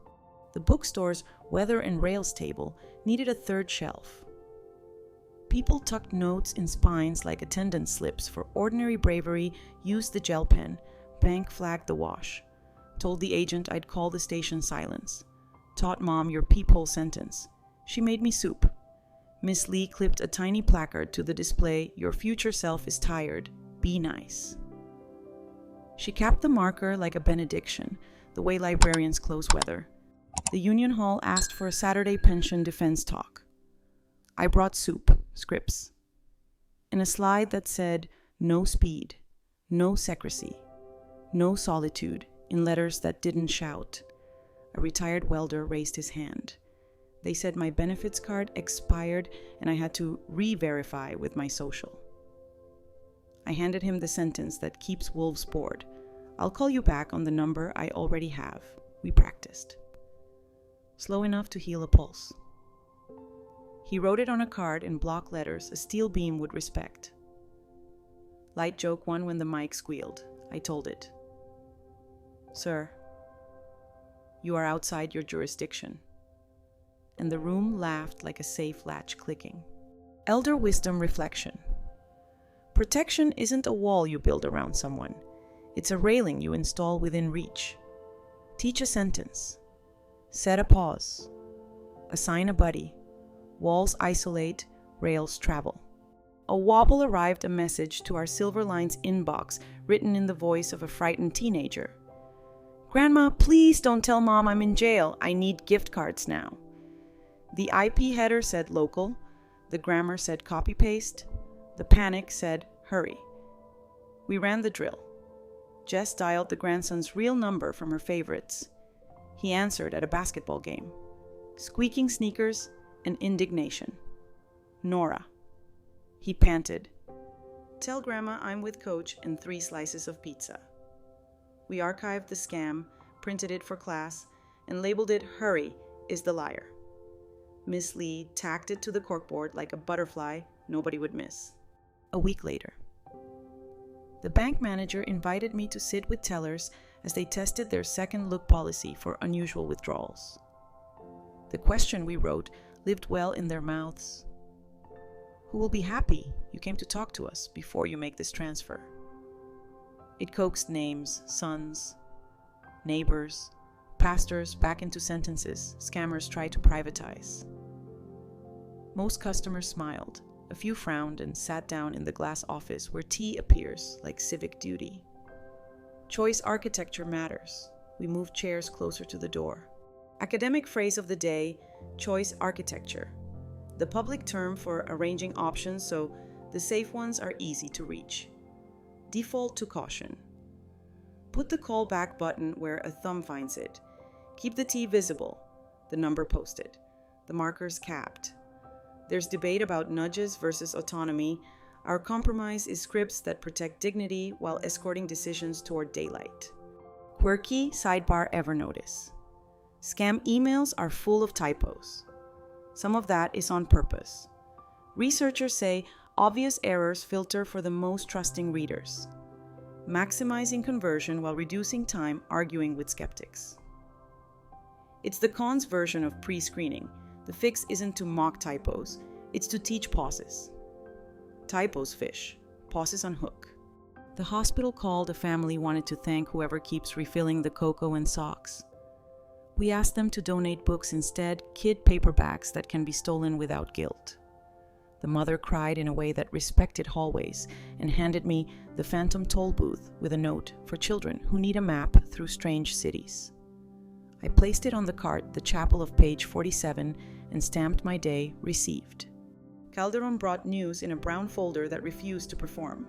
The bookstore's weather and rails table needed a third shelf. People tucked notes in spines like attendance slips for ordinary bravery, used the gel pen, bank flagged the wash, told the agent I'd call the station silence, taught mom your peephole sentence. She made me soup. Miss Lee clipped a tiny placard to the display, "Your future self is tired. Be nice." She capped the marker like a benediction, the way librarians close weather. The Union Hall asked for a Saturday pension defense talk. I brought soup, scripts, and a slide that said, "No speed, no secrecy, no solitude," in letters that didn't shout. A retired welder raised his hand. They said my benefits card expired and I had to re-verify with my social. I handed him the sentence that keeps wolves bored. "I'll call you back on the number I already have." We practiced. Slow enough to heal a pulse. He wrote it on a card in block letters a steel beam would respect. Light joke one when the mic squealed. I told it. "Sir, you are outside your jurisdiction." And the room laughed like a safe latch clicking. Elder wisdom reflection. Protection isn't a wall you build around someone. It's a railing you install within reach. Teach a sentence. Set a pause. Assign a buddy. Walls isolate, rails travel. A wobble arrived a message to our Silver Lines inbox written in the voice of a frightened teenager. "Grandma, please don't tell Mom I'm in jail. I need gift cards now." The IP header said local. The grammar said copy-paste. The panic said hurry. We ran the drill. Jess dialed the grandson's real number from her favorites. He answered at a basketball game. Squeaking sneakers and indignation. "Nora." He panted. "Tell Grandma I'm with Coach and 3 slices of pizza." We archived the scam, printed it for class, and labeled it "Hurry is the liar." Miss Lee tacked it to the corkboard like a butterfly nobody would miss. A week later. The bank manager invited me to sit with tellers as they tested their second look policy for unusual withdrawals. The question we wrote lived well in their mouths. "Who will be happy you came to talk to us before you make this transfer?" It coaxed names, sons, neighbors, pastors back into sentences scammers try to privatize. Most customers smiled. A few frowned and sat down in the glass office where tea appears like civic duty. Choice architecture matters. We moved chairs closer to the door. Academic phrase of the day, choice architecture. The public term for arranging options so the safe ones are easy to reach. Default to caution. Put the call back button where a thumb finds it. Keep the T visible, the number posted, the markers capped. There's debate about nudges versus autonomy. Our compromise is scripts that protect dignity while escorting decisions toward daylight. Quirky sidebar ever notice. Scam emails are full of typos. Some of that is on purpose. Researchers say obvious errors filter for the most trusting readers, maximizing conversion while reducing time arguing with skeptics. It's the cons version of pre-screening. The fix isn't to mock typos, it's to teach pauses. Typos fish, pauses unhook. The hospital called a family wanted to thank whoever keeps refilling the cocoa and socks. We asked them to donate books instead, kid paperbacks that can be stolen without guilt. The mother cried in a way that respected hallways and handed me the phantom toll booth with a note for children who need a map through strange cities. I placed it on the cart, the chapel of page 47, and stamped my day received. Calderon brought news in a brown folder that refused to perform.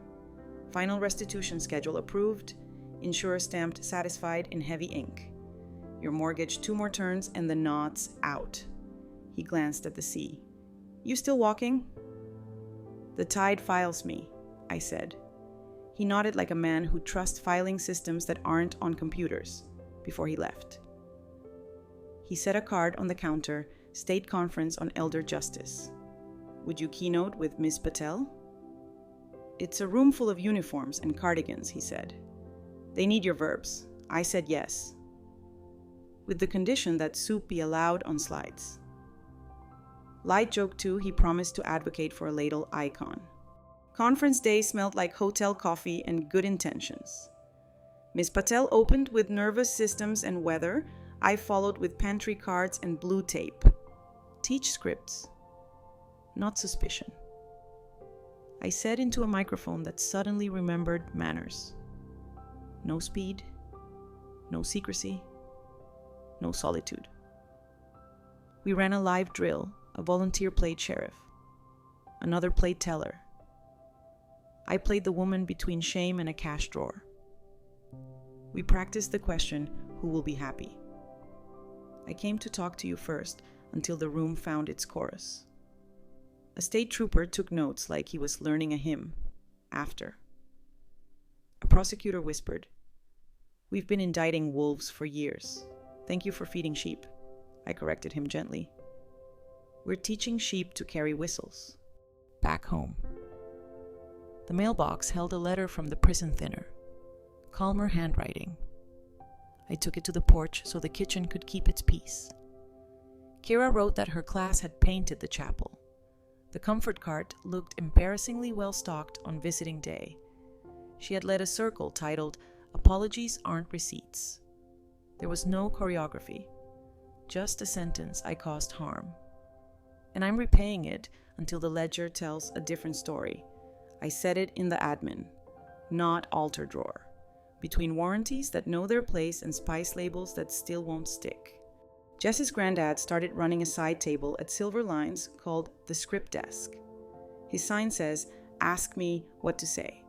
Final restitution schedule approved, insurer stamped satisfied in heavy ink. Your mortgage 2 more turns and the knots out. He glanced at the sea. You still walking? The tide files me, I said. He nodded like a man who trusts filing systems that aren't on computers before he left. He set a card on the counter, State Conference on Elder Justice. Would you keynote with Miss Patel? It's a room full of uniforms and cardigans, he said. They need your verbs. I said yes, with the condition that soup be allowed on slides. Light joke too, he promised to advocate for a ladle icon. Conference day smelled like hotel coffee and good intentions. Miss Patel opened with nervous systems and weather. I followed with pantry cards and blue tape. Teach scripts. not suspicion. I said into a microphone that suddenly remembered manners. No speed, no secrecy, no solitude. We ran a live drill. A volunteer played sheriff. Another played teller. I played the woman between shame and a cash drawer. We practiced the question, who will be happy? I came to talk to you first until the room found its chorus. A state trooper took notes like he was learning a hymn. After. A prosecutor whispered, "We've been indicting wolves for years. Thank you for feeding sheep." I corrected him gently. "We're teaching sheep to carry whistles." Back home. The mailbox held a letter from the prison thinner. Calmer handwriting. I took it to the porch so the kitchen could keep its peace. Kira wrote that her class had painted the chapel. The comfort cart looked embarrassingly well stocked on visiting day. She had led a circle titled, "Apologies Aren't Receipts." There was no choreography, just a sentence, "I caused harm." And I'm repaying it until the ledger tells a different story. I said it in the admin, not altar drawer, between warranties that know their place and spice labels that still won't stick. Jess's granddad started running a side table at Silver Lines called the Script Desk. His sign says, "Ask me what to say."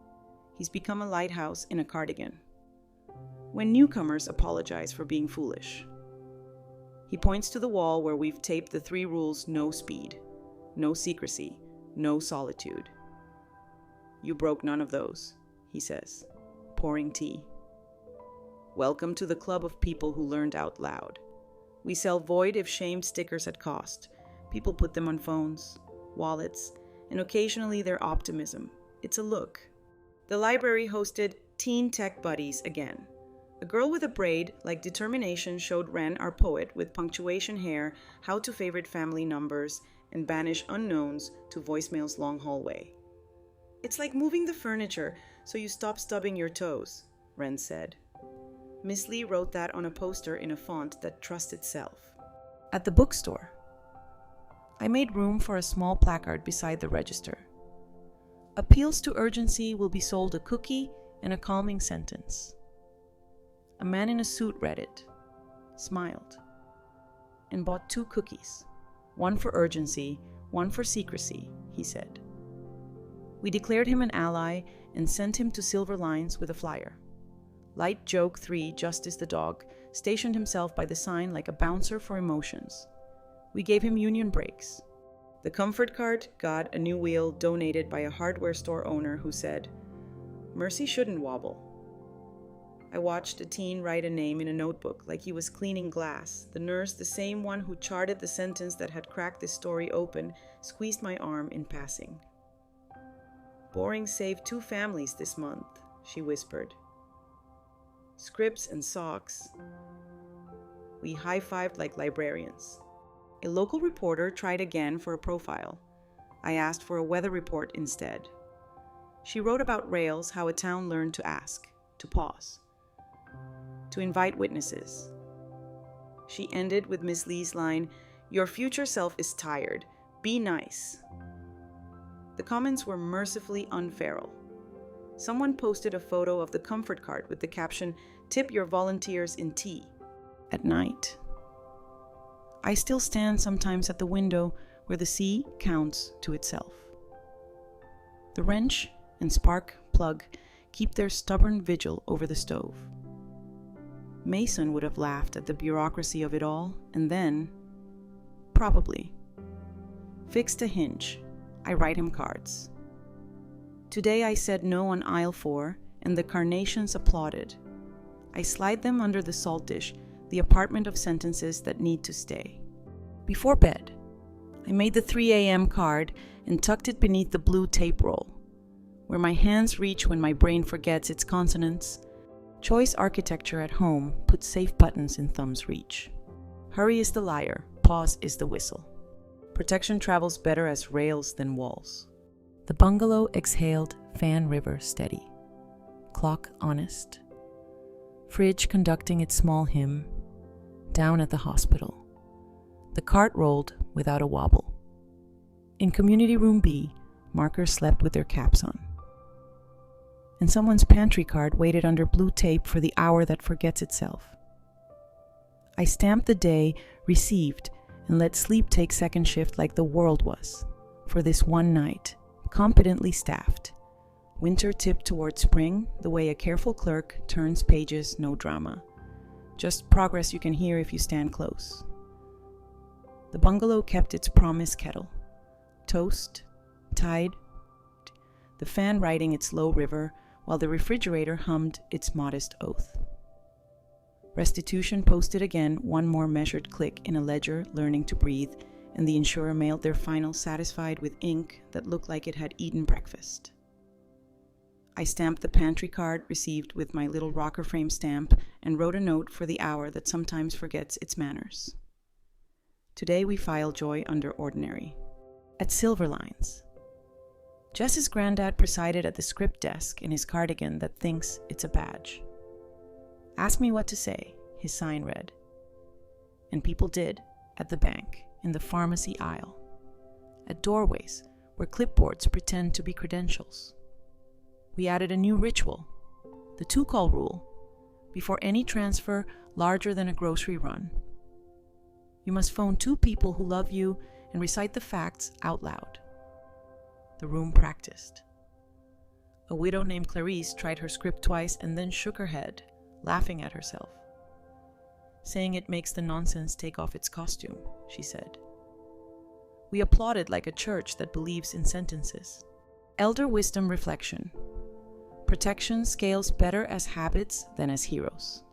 He's become a lighthouse in a cardigan. When newcomers apologize for being foolish. He points to the wall where we've taped the 3 rules: no speed, no secrecy, no solitude. "You broke none of those," he says, pouring tea. "Welcome to the club of people who learned out loud. We sell void if shamed stickers at cost. People put them on phones, wallets, and occasionally their optimism. It's a look." The library hosted Teen Tech Buddies again. A girl with a braid like determination showed Ren, our poet, with punctuation hair, how to favorite family numbers and banish unknowns to voicemail's long hallway. "It's like moving the furniture so you stop stubbing your toes," Ren said. Miss Lee wrote that on a poster in a font that trusts itself. At the bookstore, I made room for a small placard beside the register. Appeals to urgency will be sold a cookie and a calming sentence. A man in a suit read it, smiled, and bought 2 cookies. "One for urgency, one for secrecy," he said. We declared him an ally and sent him to Silver Lines with a flyer. Light Joke 3, Justice the dog, stationed himself by the sign like a bouncer for emotions. We gave him union breaks. The comfort cart got a new wheel donated by a hardware store owner who said, "Mercy shouldn't wobble." I watched a teen write a name in a notebook like he was cleaning glass. The nurse, the same one who charted the sentence that had cracked this story open, squeezed my arm in passing. "Boring saved 2 families this month," she whispered. Scripts and socks. We high-fived like librarians. A local reporter tried again for a profile. I asked for a weather report instead. She wrote about rails, how a town learned to ask, to pause, to invite witnesses. She ended with Miss Lee's line, "Your future self is tired. Be nice." The comments were mercifully unferal. Someone posted a photo of the comfort cart with the caption, "Tip your volunteers in tea." At night, I still stand sometimes at the window where the sea counts to itself. The wrench and spark plug keep their stubborn vigil over the stove. Mason would have laughed at the bureaucracy of it all, and then, probably, fixed a hinge. I write him cards. Today I said no on aisle 4, and the carnations applauded. I slide them under the salt dish, the apartment of sentences that need to stay. Before bed, I made the 3 a.m. card and tucked it beneath the blue tape roll, where my hands reach when my brain forgets its consonants. Choice architecture at home puts safe buttons in thumb's reach. Hurry is the liar, pause is the whistle. Protection travels better as rails than walls. The bungalow exhaled Fan River steady. Clock honest. Fridge conducting its small hymn. Down at the hospital. The cart rolled without a wobble. In Community Room B, markers slept with their caps on. And someone's pantry card waited under blue tape for the hour that forgets itself. I stamped the day received and let sleep take second shift like the world was, for this one night, competently staffed. Winter tipped toward spring, the way a careful clerk turns pages, no drama. Just progress you can hear if you stand close. The bungalow kept its promise kettle. Toast, tide, the fan riding its low river, while the refrigerator hummed its modest oath. Restitution posted again, one more measured click in a ledger learning to breathe, and the insurer mailed their final satisfied with ink that looked like it had eaten breakfast. I stamped the pantry card received with my little rocker frame stamp and wrote a note for the hour that sometimes forgets its manners. Today we file joy under ordinary. At Silverlines. Jess's granddad presided at the script desk in his cardigan that thinks it's a badge. Ask me what to say, his sign read. And people did, at the bank, in the pharmacy aisle, at doorways where clipboards pretend to be credentials. We added a new ritual, the two-call rule, before any transfer larger than a grocery run. You must phone 2 people who love you and recite the facts out loud. The room practiced. A widow named Clarice tried her script twice and then shook her head, laughing at herself. Saying it makes the nonsense take off its costume, she said. We applauded like a church that believes in sentences. Elder wisdom reflection. Protection scales better as habits than as heroes.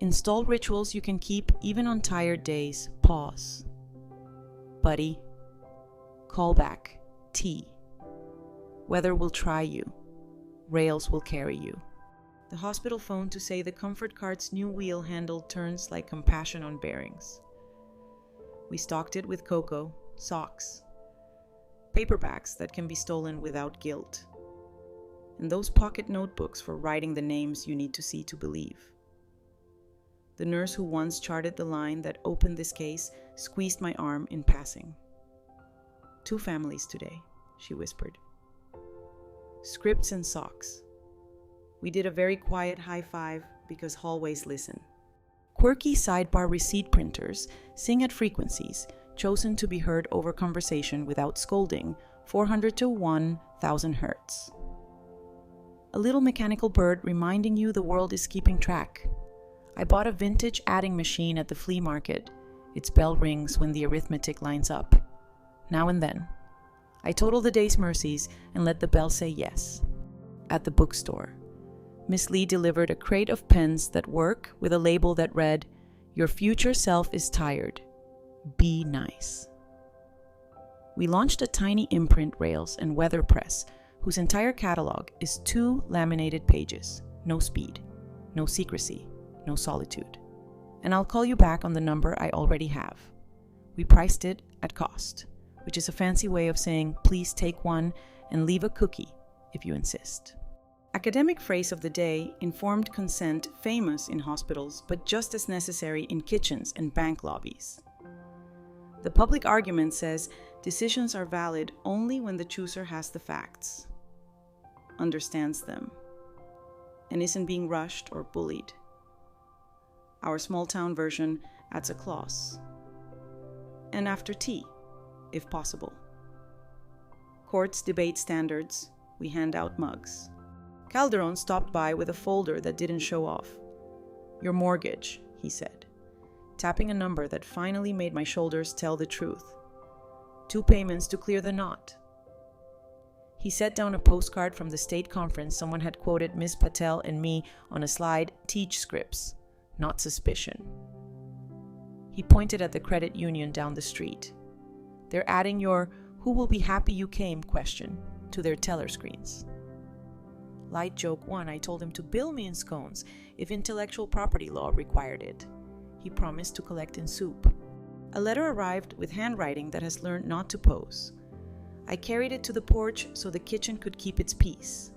Install rituals you can keep even on tired days. Pause. Buddy. Call back. T. Weather will try you. Rails will carry you. The hospital phoned to say the comfort cart's new wheel handle turns like compassion on bearings. We stocked it with cocoa, socks, paperbacks that can be stolen without guilt, and those pocket notebooks for writing the names you need to see to believe. The nurse who once charted the line that opened this case squeezed my arm in passing. 2 families today, she whispered. Scripts and socks. We did a very quiet high five because hallways listen. Quirky sidebar receipt printers sing at frequencies chosen to be heard over conversation without scolding, 400 to 1,000 hertz. A little mechanical bird reminding you the world is keeping track. I bought a vintage adding machine at the flea market. Its bell rings when the arithmetic lines up. Now and then. I total the day's mercies and let the bell say yes. At the bookstore, Miss Lee delivered a crate of pens that work with a label that read, "Your future self is tired. Be nice." We launched a tiny imprint rails and weather press whose entire catalog is 2 laminated pages. No speed, no secrecy, no solitude. And I'll call you back on the number I already have. We priced it at cost, which is a fancy way of saying please take one and leave a cookie if you insist. Academic phrase of the day, informed consent, famous in hospitals, but just as necessary in kitchens and bank lobbies. The public argument says decisions are valid only when the chooser has the facts, understands them, and isn't being rushed or bullied. Our small-town version adds a clause. And after tea, if possible. Courts debate standards, we hand out mugs. Calderon stopped by with a folder that didn't show off. Your mortgage, he said, tapping a number that finally made my shoulders tell the truth. 2 payments to clear the knot. He set down a postcard from the state conference someone had quoted Miss Patel and me on a slide, teach scripts, not suspicion. He pointed at the credit union down the street. They're adding your "who will be happy you came" question to their teller screens. Light joke 1, I told him to bill me in scones if intellectual property law required it. He promised to collect in soup. A letter arrived with handwriting that has learned not to pose. I carried it to the porch so the kitchen could keep its peace.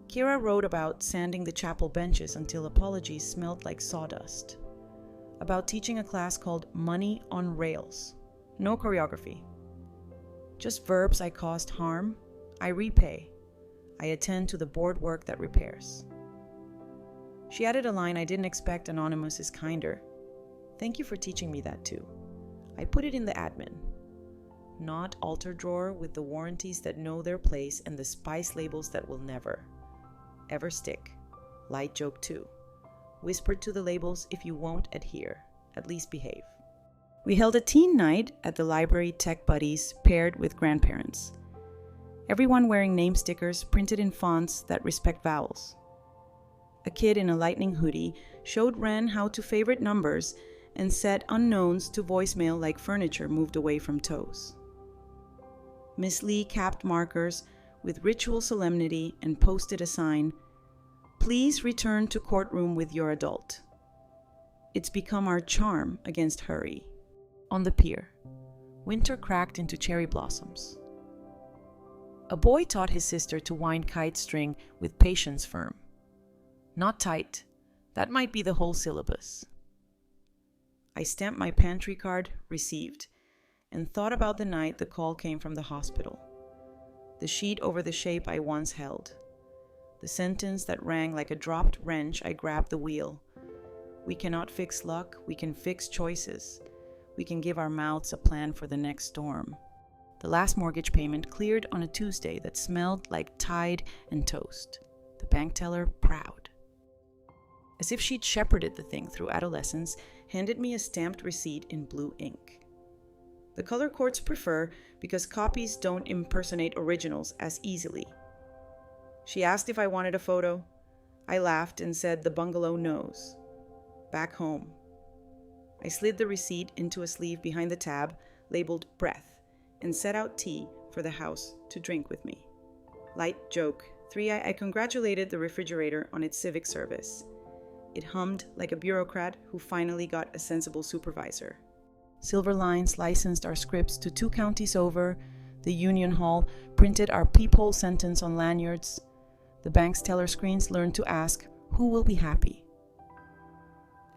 Kira wrote about sanding the chapel benches until apologies smelled like sawdust. About teaching a class called Money on Rails. No choreography. Just verbs I caused harm. I repay. I attend to the board work that repairs. She added a line I didn't expect. Anonymous is kinder. Thank you for teaching me that too. I put it in the admin. Not altar drawer with the warranties that know their place and the spice labels that will never, ever stick. Light joke too. Whispered to the labels, if you won't adhere, at least behave. We held a teen night at the library tech buddies paired with grandparents. Everyone wearing name stickers printed in fonts that respect vowels. A kid in a lightning hoodie showed Ren how to favorite numbers and set unknowns to voicemail like furniture moved away from toes. Miss Lee capped markers with ritual solemnity and posted a sign, "Please return to courtroom with your adult." It's become our charm against hurry. On the pier, winter cracked into cherry blossoms. A boy taught his sister to wind kite string with patience firm. Not tight. That might be the whole syllabus. I stamped my pantry card, received, and thought about the night the call came from the hospital. The sheet over the shape I once held. The sentence that rang like a dropped wrench. I grabbed the wheel. We cannot fix luck, we can fix choices. We can give our mouths a plan for the next storm. The last mortgage payment cleared on a Tuesday that smelled like Tide and toast. The bank teller proud. As if she'd shepherded the thing through adolescence, handed me a stamped receipt in blue ink. The color courts prefer because copies don't impersonate originals as easily. She asked if I wanted a photo. I laughed and said the bungalow knows. Back home. I slid the receipt into a sleeve behind the tab, labeled breath, and set out tea for the house to drink with me. Light joke. 3. I congratulated the refrigerator on its civic service. It hummed like a bureaucrat who finally got a sensible supervisor. Silver Lines licensed our scripts to 2 counties over. The Union Hall printed our peephole sentence on lanyards. The bank's teller screens learned to ask, who will be happy?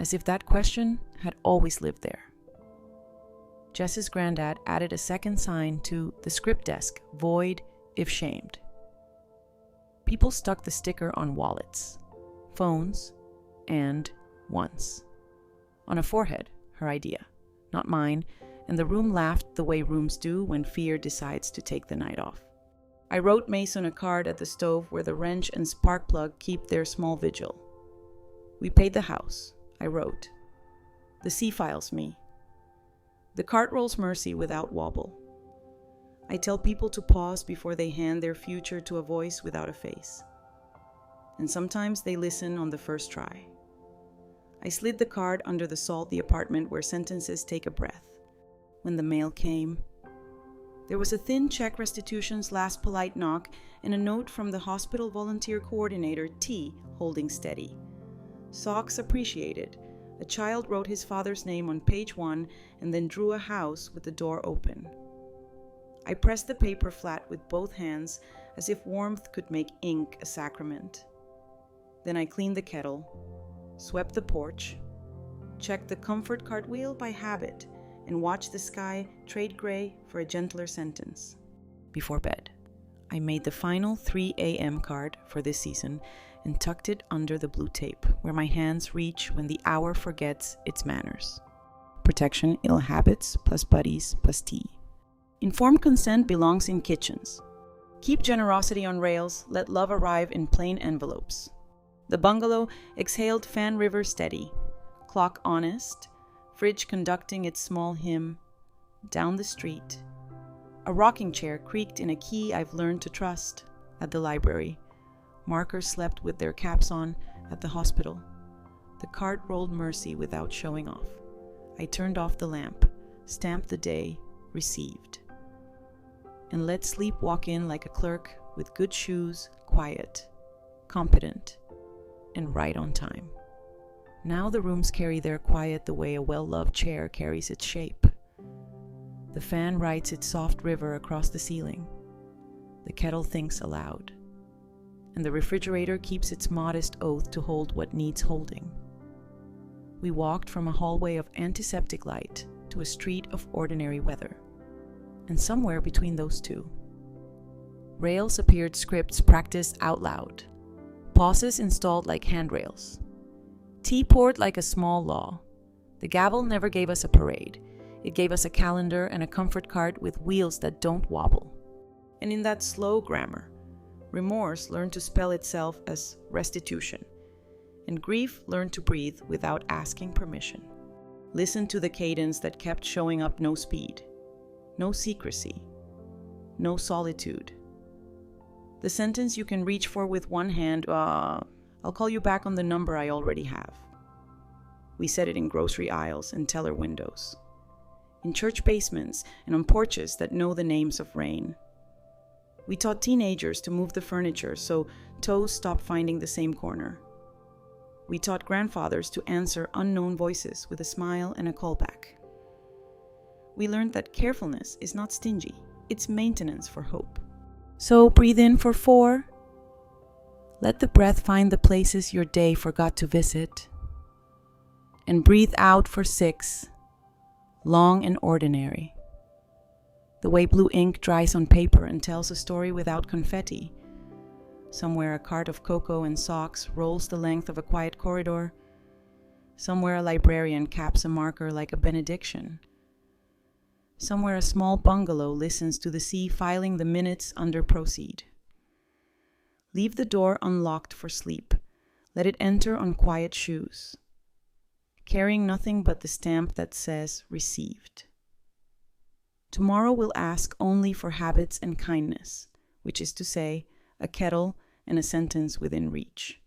As if that question had always lived there. Jess's granddad added a second sign to the script desk, void if shamed. People stuck the sticker on wallets, phones, and once. On a forehead, her idea, not mine, and the room laughed the way rooms do when fear decides to take the night off. I wrote Mason a card at the stove where the wrench and spark plug keep their small vigil. We paid the house, I wrote. The C files me. The cart rolls mercy without wobble. I tell people to pause before they hand their future to a voice without a face. And sometimes they listen on the first try. I slid the card under the salt the apartment where sentences take a breath. When the mail came, there was a thin check restitution's last polite knock and a note from the hospital volunteer coordinator, T, holding steady. Socks appreciated. A child wrote his father's name on page 1 and then drew a house with the door open. I pressed the paper flat with both hands as if warmth could make ink a sacrament. Then I cleaned the kettle, swept the porch, checked the comfort cartwheel by habit, and watched the sky trade gray for a gentler sentence. Before bed, I made the final 3 a.m. card for this season and tucked it under the blue tape where my hands reach when the hour forgets its manners. Protection, ill habits, plus buddies, plus tea. Informed consent belongs in kitchens. Keep generosity on rails, let love arrive in plain envelopes. The bungalow exhaled Fan River steady, clock honest, fridge conducting its small hymn. Down the street, a rocking chair creaked in a key I've learned to trust. At the library, markers slept with their caps on. At the hospital, the cart rolled mercy without showing off. I turned off the lamp, stamped the day, received, and let sleep walk in like a clerk with good shoes, quiet, competent, and right on time. Now the rooms carry their quiet the way a well-loved chair carries its shape. The fan writes its soft river across the ceiling. The kettle thinks aloud. And the refrigerator keeps its modest oath to hold what needs holding. We walked from a hallway of antiseptic light to a street of ordinary weather. and somewhere between those two. Rails appeared scripts practiced out loud. Pauses installed like handrails. T poured like a small law. The gavel never gave us a parade. It gave us a calendar and a comfort cart with wheels that don't wobble. And in that slow grammar, remorse learned to spell itself as restitution, and grief learned to breathe without asking permission. Listen to the cadence that kept showing up: no speed, no secrecy, no solitude. The sentence you can reach for with one hand: I'll call you back on the number I already have. We said it in grocery aisles and teller windows, in church basements and on porches that know the names of rain. We taught teenagers to move the furniture so toes stop finding the same corner. We taught grandfathers to answer unknown voices with a smile and a callback. We learned that carefulness is not stingy, it's maintenance for hope. So breathe in for 4. Let the breath find the places your day forgot to visit. And breathe out for 6, long and ordinary. The way blue ink dries on paper and tells a story without confetti. Somewhere a cart of cocoa and socks rolls the length of a quiet corridor. Somewhere a librarian caps a marker like a benediction. Somewhere a small bungalow listens to the sea filing the minutes under proceed. Leave the door unlocked for sleep. Let it enter on quiet shoes, carrying nothing but the stamp that says received. Tomorrow we'll ask only for habits and kindness, which is to say, a kettle and a sentence within reach.